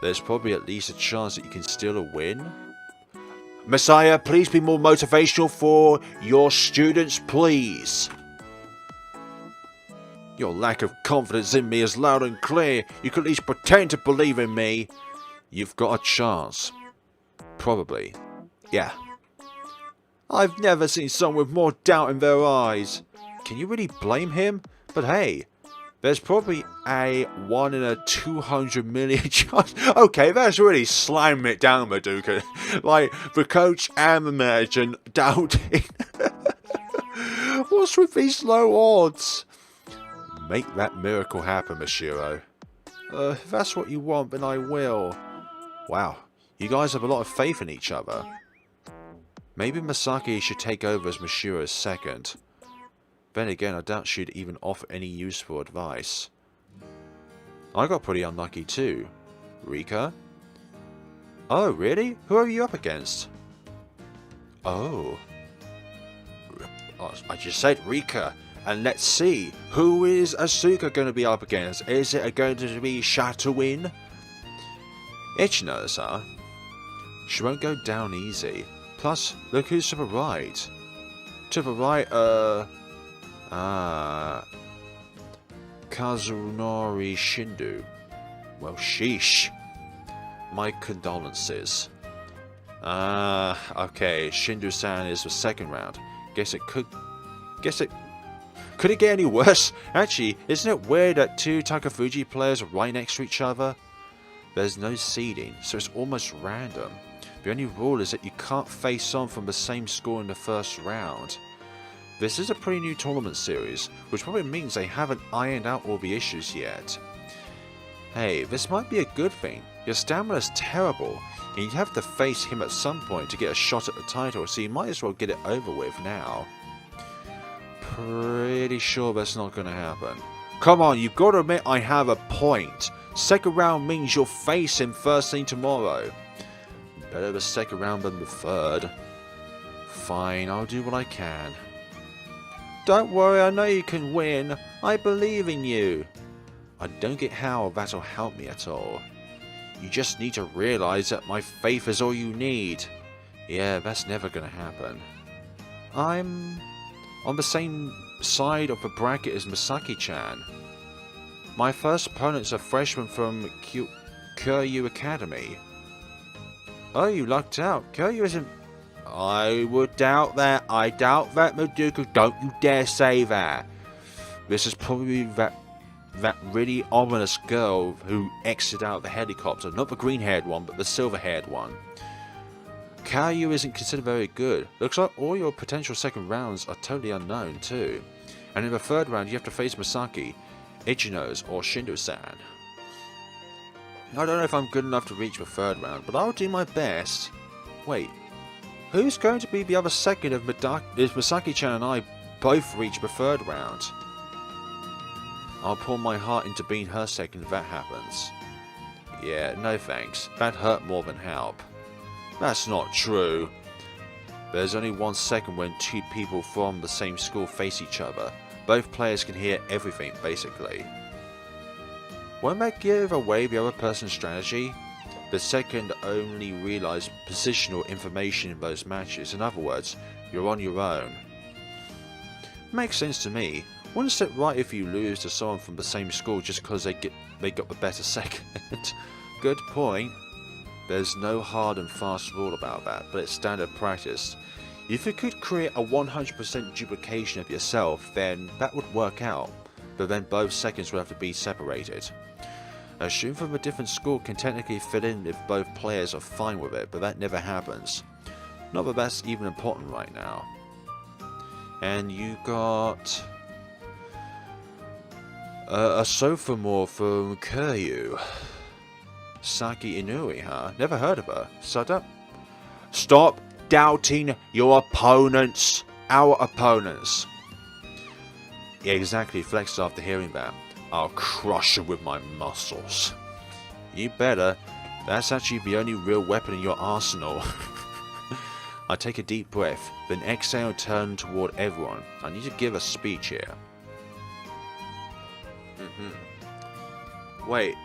Speaker 1: there's probably at least a chance that you can steal a win. Masaya, please be more motivational for your students, please. Your lack of confidence in me is loud and clear. You could at least pretend to believe in me. You've got a chance. Probably. Yeah. I've never seen someone with more doubt in their eyes. Can you really blame him? But hey, there's probably a 1 in a 200 million chance. Okay, that's really slamming it down, Madoka. Like, the coach and the manager doubting. What's with these low odds? Make that miracle happen, Mashiro. If that's what you want, then I will. Wow, you guys have a lot of faith in each other. Maybe Misaki should take over as Mashiro's second. Then again, I doubt she'd even offer any useful advice. I got pretty unlucky too. Rika? Oh, really? Who are you up against? Oh. I just said Rika. And let's see, who is Asuka going to be up against? Is it going to be Shatowin? Ichino's, huh? She won't go down easy. Plus, look who's to the right. To the right, Kazunori Shindu. Well, sheesh. My condolences. Okay, Shindu-san is the second round. Could it get any worse? Actually, isn't it weird that two Takafuji players are right next to each other? There's no seeding, so it's almost random. The only rule is that you can't face on from the same score in the first round. This is a pretty new tournament series, which probably means they haven't ironed out all the issues yet. Hey, this might be a good thing. Your stamina's terrible, and you'd have to face him at some point to get a shot at the title, so you might as well get it over with now. Pretty sure that's not going to happen. Come on, you've got to admit I have a point. Second round means you'll face him first thing tomorrow. Better the second round than the third. Fine, I'll do what I can. Don't worry, I know you can win. I believe in you. I don't get how that'll help me at all. You just need to realize that my faith is all you need. Yeah, that's never going to happen. I'm on the same side of the bracket as Misaki-chan. My first opponent's a freshman from Kyoryu Academy. Oh, you lucked out. Kyoryu isn't... I would doubt that. I doubt that, Madoka. Don't you dare say that. This is probably that really ominous girl who exited out the helicopter. Not the green-haired one, but the silver-haired one. Kyoryu isn't considered very good. Looks like all your potential second rounds are totally unknown too. And in the third round you have to face Misaki, Ichino's, or Shindo-san. I don't know if I'm good enough to reach the third round, but I'll do my best. Wait, who's going to be the other second if Misaki-chan and I both reach the third round? I'll pour my heart into being her second if that happens. Yeah, no thanks. That'd hurt more than help. That's not true. There's only 1 second when two people from the same school face each other. Both players can hear everything, basically. Won't that give away the other person's strategy? The second only realize positional information in those matches. In other words, you're on your own. Makes sense to me. Wouldn't sit right if you lose to someone from the same school just because they got the better second. Good point. There's no hard and fast rule about that, but it's standard practice. If you could create a 100% duplication of yourself, then that would work out, but then both seconds would have to be separated. A student from a different school can technically fit in if both players are fine with it, but that never happens. Not that that's even important right now. And you got a sophomore from Kyoryu. Saki Inui, huh? Never heard of her. So don't... Stop doubting your opponents. Our opponents. Yeah, exactly. Flexed after hearing that. I'll crush you with my muscles. You better. That's actually the only real weapon in your arsenal. I take a deep breath, then exhale and turn toward everyone. I need to give a speech here. Wait.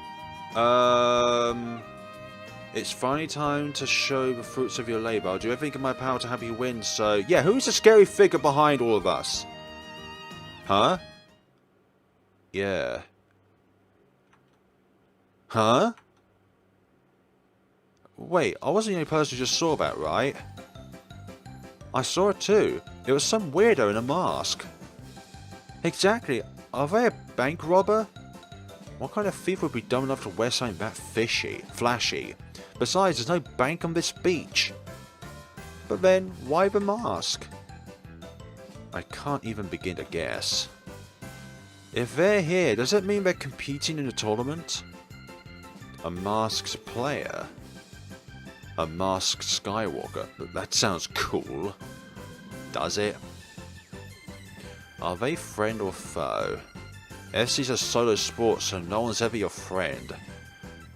Speaker 1: It's finally time to show the fruits of your labor. I'll do everything in my power to have you win, so... Yeah, who's the scary figure behind all of us? Huh? Yeah. Huh? Wait, I wasn't the only person who just saw that, right? I saw it too. It was some weirdo in a mask. Exactly. Are they a bank robber? What kind of thief would be dumb enough to wear something that flashy? Besides, there's no bank on this beach. But then, why the mask? I can't even begin to guess. If they're here, does that mean they're competing in a tournament? A masked player? A masked Skywalker? That sounds cool. Does it? Are they friend or foe? FC's a solo sport, so no one's ever your friend.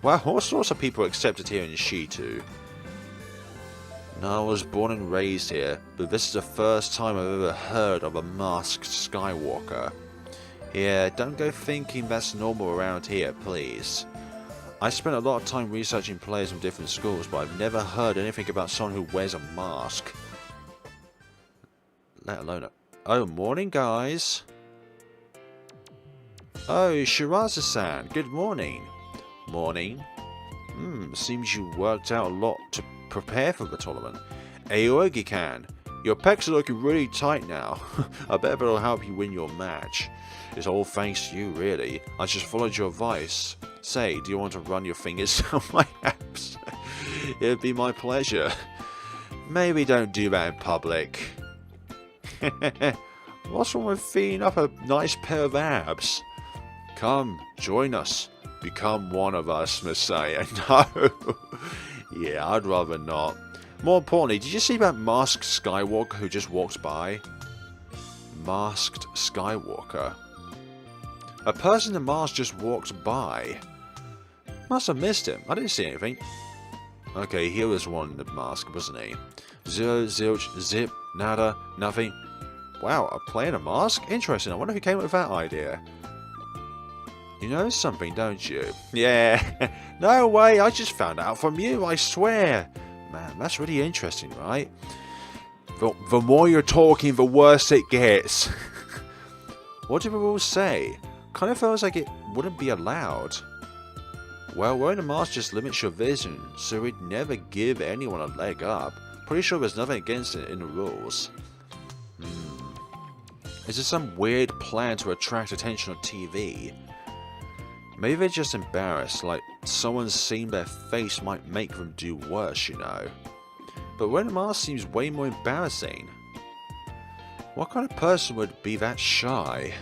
Speaker 1: Well, all sorts of people are accepted here in Shitu. No, I was born and raised here, but this is the first time I've ever heard of a masked Skywalker. Yeah, don't go thinking that's normal around here, please. I spent a lot of time researching players from different schools, but I've never heard anything about someone who wears a mask. Let alone a... Oh, morning, guys. Oh, Shiraza-san, good morning. Morning. Seems you worked out a lot to prepare for the tournament. Aogi-kan, your pecs are looking really tight now. I bet it'll help you win your match. It's all thanks to you, really. I just followed your advice. Say, do you want to run your fingers down my abs? It'd be my pleasure. Maybe don't do that in public. What's wrong with feeding up a nice pair of abs? Come, join us. Become one of us, Masaya. No. Yeah, I'd rather not. More importantly, did you see that masked Skywalker who just walked by? Masked Skywalker. A person in a mask just walked by. Must have missed him. I didn't see anything. Okay, he was one in the mask, wasn't he? Zero, zilch, zip, nada, nothing. Wow, a player in a mask? Interesting. I wonder who came up with that idea. You know something, don't you? Yeah. No way, I just found out from you, I swear. Man, that's really interesting, right? The more you're talking, the worse it gets. What do the rules say? Kind of feels like it wouldn't be allowed. Well, wearing a mask just limits your vision, so we'd never give anyone a leg up. Pretty sure there's nothing against it in the rules. Is there some weird plan to attract attention on TV? Maybe they're just embarrassed, like someone's seen their face might make them do worse, you know. But wearing a mask seems way more embarrassing. What kind of person would be that shy?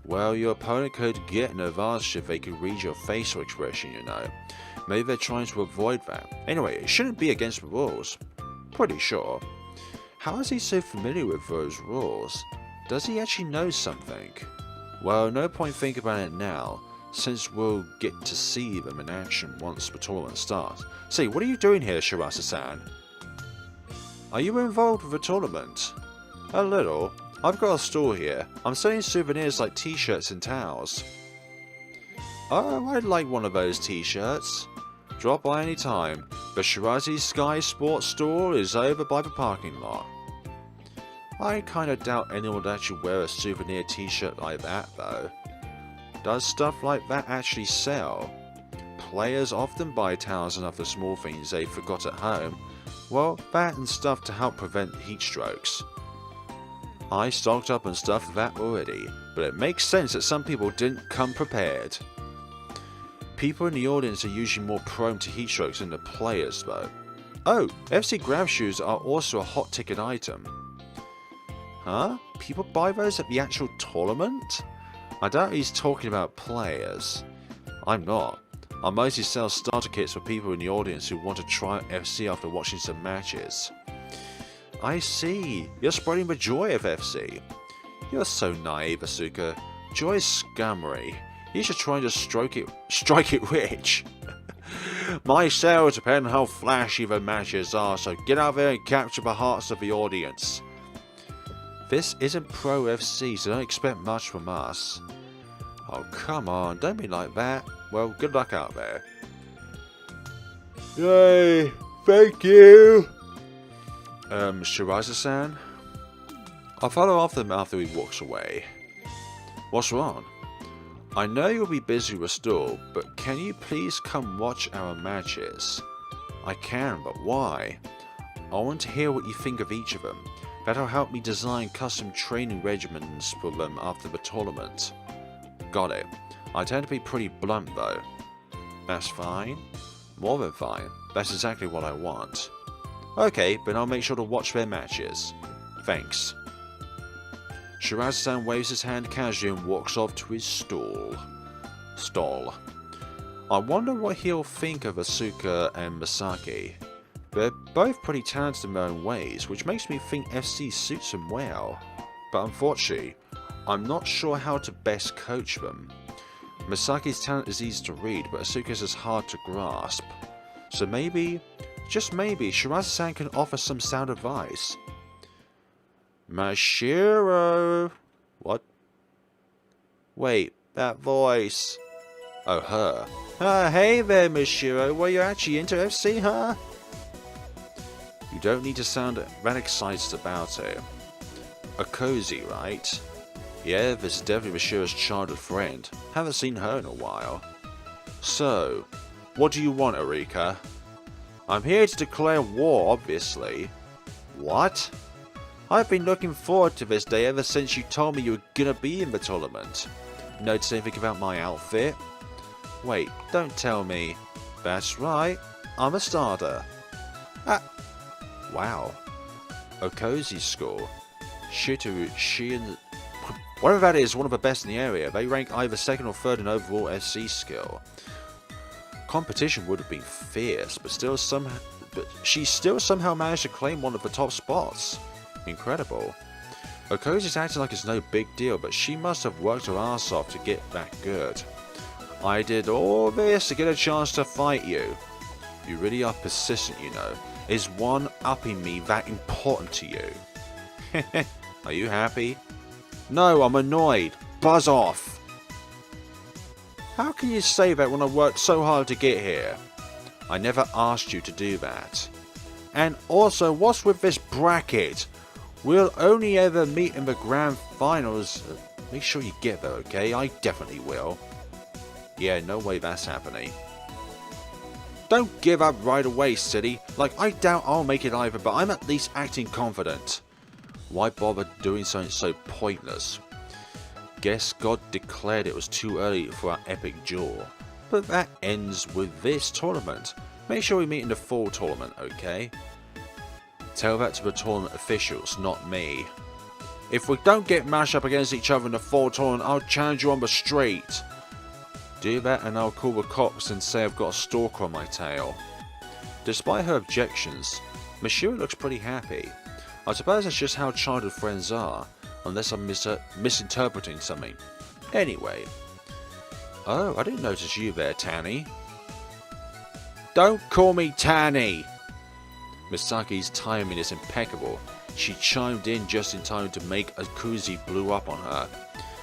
Speaker 1: Well, your opponent could get an advantage if they could read your facial expression, you know. Maybe they're trying to avoid that. Anyway, it shouldn't be against the rules. Pretty sure. How is he so familiar with those rules? Does he actually know something? Well, no point thinking about it now, since we'll get to see them in action once the tournament starts. Say, what are you doing here, Shirasa-san? Are you involved with the tournament? A little. I've got a store here. I'm selling souvenirs like t-shirts and towels. Oh, I'd like one of those t-shirts. Drop by any time. The Shirazi Sky Sports store is over by the parking lot. I kinda doubt anyone would actually wear a souvenir t-shirt like that though. Does stuff like that actually sell? Players often buy towels and other small things they forgot at home. Well, that and stuff to help prevent heat strokes. I stocked up on stuff like that already, but it makes sense that some people didn't come prepared. People in the audience are usually more prone to heat strokes than the players though. Oh, FC Grav Shoes are also a hot ticket item. Huh? People buy those at the actual tournament? I doubt he's talking about players. I'm not. I mostly sell starter kits for people in the audience who want to try FC after watching some matches. I see. You're spreading the joy of FC. You're so naive, Asuka. Joy is scummery. You should try and just strike it rich. My sales depend on how flashy the matches are, so get out there and capture the hearts of the audience. This isn't Pro FC, so don't expect much from us. Oh, come on, don't be like that. Well, good luck out there. Yay, thank you. Shiraza-san? I'll follow after him after he walks away. What's wrong? I know you'll be busy with store, but can you please come watch our matches? I can, but why? I want to hear what you think of each of them. That'll help me design custom training regimens for them after the tournament. Got it. I tend to be pretty blunt though. That's fine. More than fine. That's exactly what I want. Okay, but I'll make sure to watch their matches. Thanks. Shiraza-san waves his hand casually and walks off to his stall. I wonder what he'll think of Asuka and Misaki. They're both pretty talented in their own ways, which makes me think FC suits them well. But unfortunately, I'm not sure how to best coach them. Misaki's talent is easy to read, but Asuka's is hard to grasp. So maybe, just maybe, Shiraza-san can offer some sound advice. Mashiro! What? Wait, that voice. Oh, her. Hey there, Mashiro. Were you actually into FC, huh? You don't need to sound that excited about it. A cozy, right? Yeah, this is definitely Mashiro's childhood friend. Haven't seen her in a while. So, what do you want, Erika? I'm here to declare war, obviously. What? I've been looking forward to this day ever since you told me you were gonna be in the tournament. Notice anything about my outfit? Wait, don't tell me. That's right, I'm a starter. Wow. Okozi's score. She and... whatever that is, one of the best in the area. They rank either second or third in overall FC skill. Competition would have been fierce, but she still somehow managed to claim one of the top spots. Incredible. Okozi's acting like it's no big deal, but she must have worked her ass off to get that good. I did all this to get a chance to fight you. You really are persistent, you know. Is one-upping me that important to you? Are you happy? No, I'm annoyed. Buzz off. How can you say that when I worked so hard to get here? I never asked you to do that. And also, what's with this bracket? We'll only ever meet in the grand finals. Make sure you get there, okay? I definitely will. Yeah, no way that's happening. Don't give up right away, silly. Like, I doubt I'll make it either, but I'm at least acting confident. Why bother doing something so pointless? Guess God declared it was too early for our epic duel. But that ends with this tournament. Make sure we meet in the fall tournament, okay? Tell that to the tournament officials, not me. If we don't get mashed up against each other in the fall tournament, I'll challenge you on the street. Do that and I'll call the cops and say I've got a stalker on my tail. Despite her objections, Mashiro looks pretty happy. I suppose that's just how childhood friends are, unless I'm misinterpreting something. Anyway. Oh, I didn't notice you there, Tanny. Don't call me Tanny! Misaki's timing is impeccable. She chimed in just in time to make Akuzi blew up on her.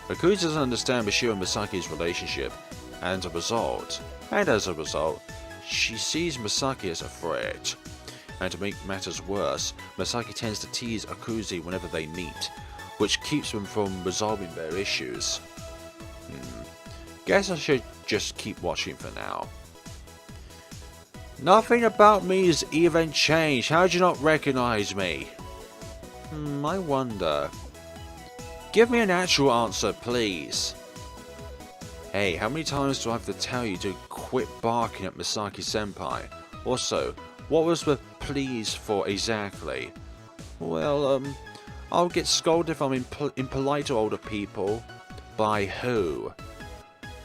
Speaker 1: Akuzi doesn't understand Mashiro and Misaki's relationship, and as a result, she sees Misaki as a threat. And to make matters worse, Misaki tends to tease Akuzi whenever they meet, which keeps them from resolving their issues. Guess I should just keep watching for now. Nothing about me has even changed. How do you not recognize me? I wonder. Give me an actual answer, please. Hey, how many times do I have to tell you to quit barking at Misaki-senpai? Also, what was the please for exactly? Well, I'll get scolded if I'm impolite to older people. By who?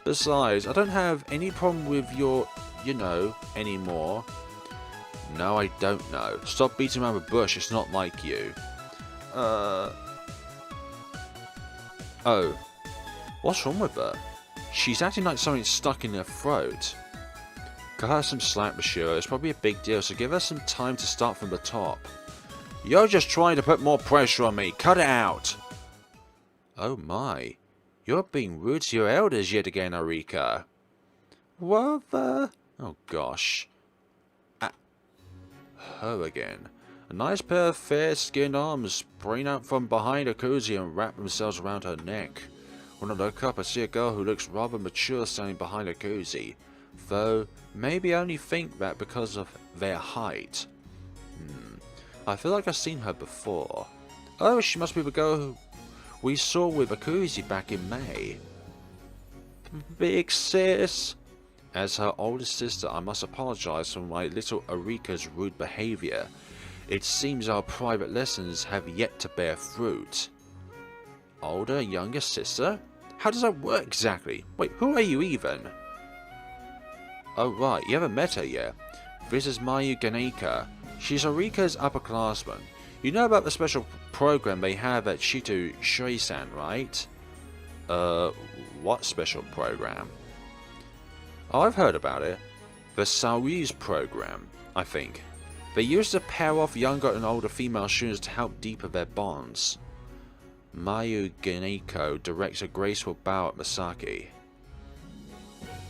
Speaker 1: Besides, I don't have any problem with your, anymore. No, I don't know. Stop beating around the bush, it's not like you. Oh. What's wrong with her? She's acting like something's stuck in her throat. Cut her some slack, Mashiro. It's probably a big deal, so give her some time to start from the top. You're just trying to put more pressure on me. Cut it out! Oh my. You're being rude to your elders yet again, Arika. What the... Oh gosh. Her again. A nice pair of fair-skinned arms spring out from behind her cozy and wrap themselves around her neck. When I look up, I see a girl who looks rather mature standing behind her cozy. Though, maybe I only think that because of their height. I feel like I've seen her before. Oh, she must be the girl who we saw with Akuzi back in May. Big sis! As her older sister, I must apologize for my little Arika's rude behavior. It seems our private lessons have yet to bear fruit. Older, younger sister? How does that work exactly? Wait, who are you even? Oh right, you haven't met her yet. This is Mayu Ganeka. She's Arika's upperclassman. You know about the special program they have at Shito Shuisan, right? What special program? Oh, I've heard about it. The Saoi's program, I think. They use to pair off younger and older female students to help deepen their bonds. Mayu Ganeko directs a graceful bow at Misaki.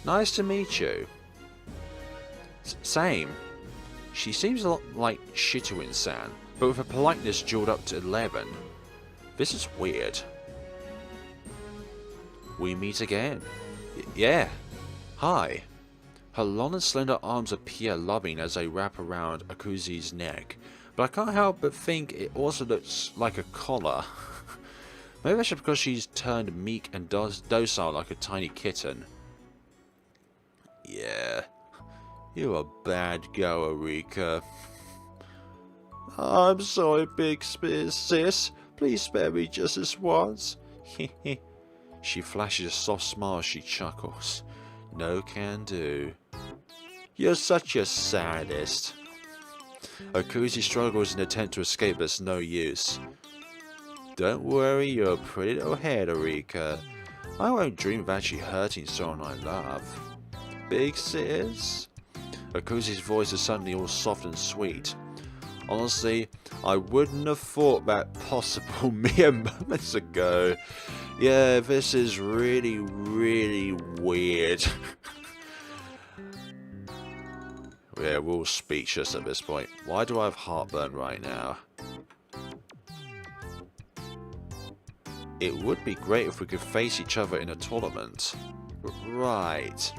Speaker 1: Nice to meet you. Same. She seems a lot like Shituin-san, but with her politeness jeweled up to 11. This is weird. We meet again. Yeah. Hi. Her long and slender arms appear loving as they wrap around Akuzi's neck, but I can't help but think it also looks like a collar. Maybe that's just because she's turned meek and docile like a tiny kitten. Yeah. You're a bad girl, Arika. I'm sorry, big sis. Please spare me just this once. She flashes a soft smile as she chuckles. No can do. You're such a sadist. Akuzi struggles in an attempt to escape, but it's no use. Don't worry, you're a pretty little head, Arika. I won't dream of actually hurting someone I love. Big sis? Akuzi's voice is suddenly all soft and sweet. Honestly, I wouldn't have thought that possible mere moments ago. Yeah, this is really, really weird. Yeah, we're all speechless at this point. Why do I have heartburn right now? It would be great if we could face each other in a tournament. Right.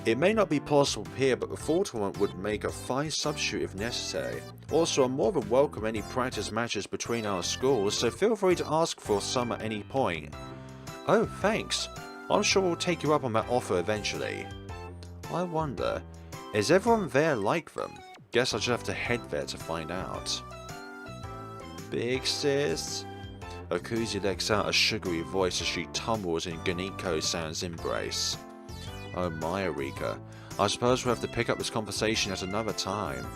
Speaker 1: It may not be possible here, but the full tournament would make a fine substitute if necessary. Also, I'm more than welcome any practice matches between our schools, so feel free to ask for some at any point. Oh, thanks. I'm sure we'll take you up on that offer eventually. I wonder, is everyone there like them? Guess I'll just have to head there to find out. Big sis? Akuzi lets out a sugary voice as she tumbles in Ganeko-san's embrace. Oh my, Arika. I suppose we'll have to pick up this conversation at another time.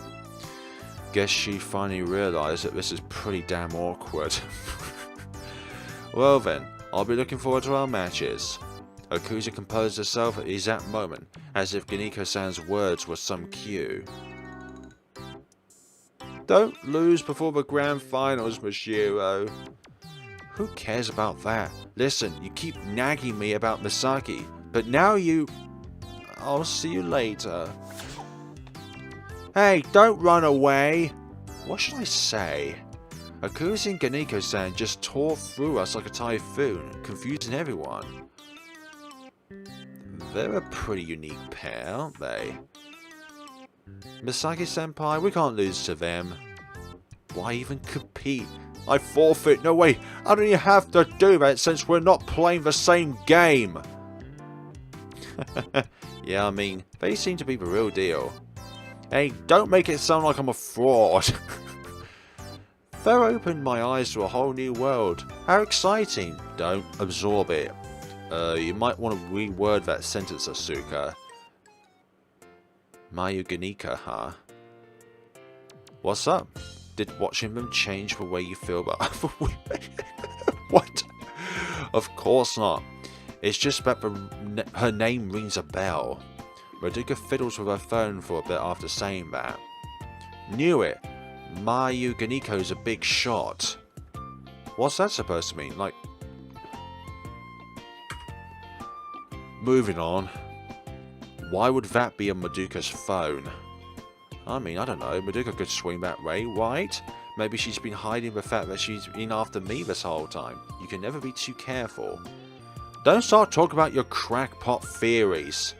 Speaker 1: Guess she finally realised that this is pretty damn awkward. Well then, I'll be looking forward to our matches. Akuzi composed herself at the exact moment, as if Ganeko-san's words were some cue. Don't lose before the grand finals, Mashiro. Who cares about that? Listen, you keep nagging me about Misaki, but now you... I'll see you later. Hey, don't run away! What should I say? Akuzi and Ganeko-san just tore through us like a typhoon, confusing everyone. They're a pretty unique pair, aren't they? Misaki-senpai, we can't lose to them. Why even compete? I forfeit. No way. I don't even have to do that since we're not playing the same game. Yeah, I mean, they seem to be the real deal. Hey, don't make it sound like I'm a fraud. They've opened my eyes to a whole new world. How exciting. Don't absorb it. You might want to reword that sentence, Asuka. Mayu Ganeka, huh? What's up? Did watching them change the way you feel about What? Of course not. It's just that her name rings a bell. Madoka fiddles with her phone for a bit after saying that. Knew it. Mayu Ganiko's a big shot. What's that supposed to mean? Like... Moving on. Why would that be on Madoka's phone? I mean, I don't know. Madoka could swing that way, right? Maybe she's been hiding the fact that she's been after me this whole time. You can never be too careful. Don't start talking about your crackpot theories.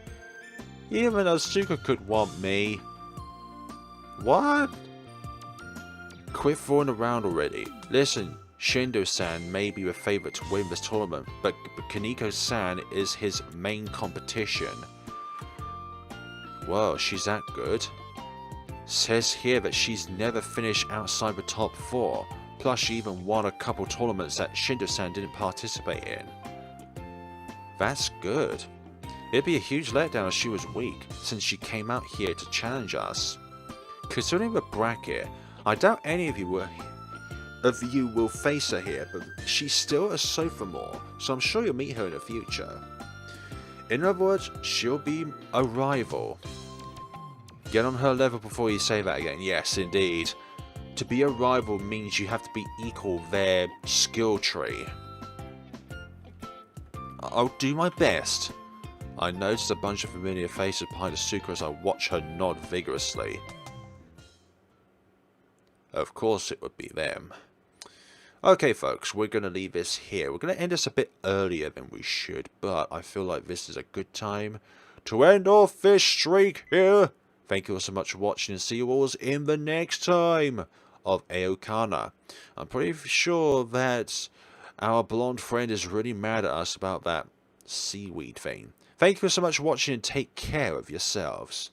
Speaker 1: Even Asuka could want me. What? Quit fooling around already. Listen, Shindo-san may be the favourite to win this tournament, but Kaneko-san is his main competition. Well, she's that good. Says here that she's never finished outside the top 4, plus she even won a couple tournaments that Shindo-san didn't participate in. That's good. It'd be a huge letdown if she was weak, since she came out here to challenge us. Considering the bracket, I doubt any of you will face her here, but she's still a sophomore, so I'm sure you'll meet her in the future. In other words, she'll be a rival. Get on her level before you say that again. Yes, indeed. To be a rival means you have to be equal their skill tree. I'll do my best. I noticed a bunch of familiar faces behind Asuka as I watch her nod vigorously. Of course it would be them. Okay folks, we're going to leave this here. We're going to end this a bit earlier than we should, but I feel like this is a good time to end off this streak here. Thank you all so much for watching, and see you all in the next time of Aokana. I'm pretty sure that our blonde friend is really mad at us about that seaweed thing. Thank you so much for watching, and take care of yourselves.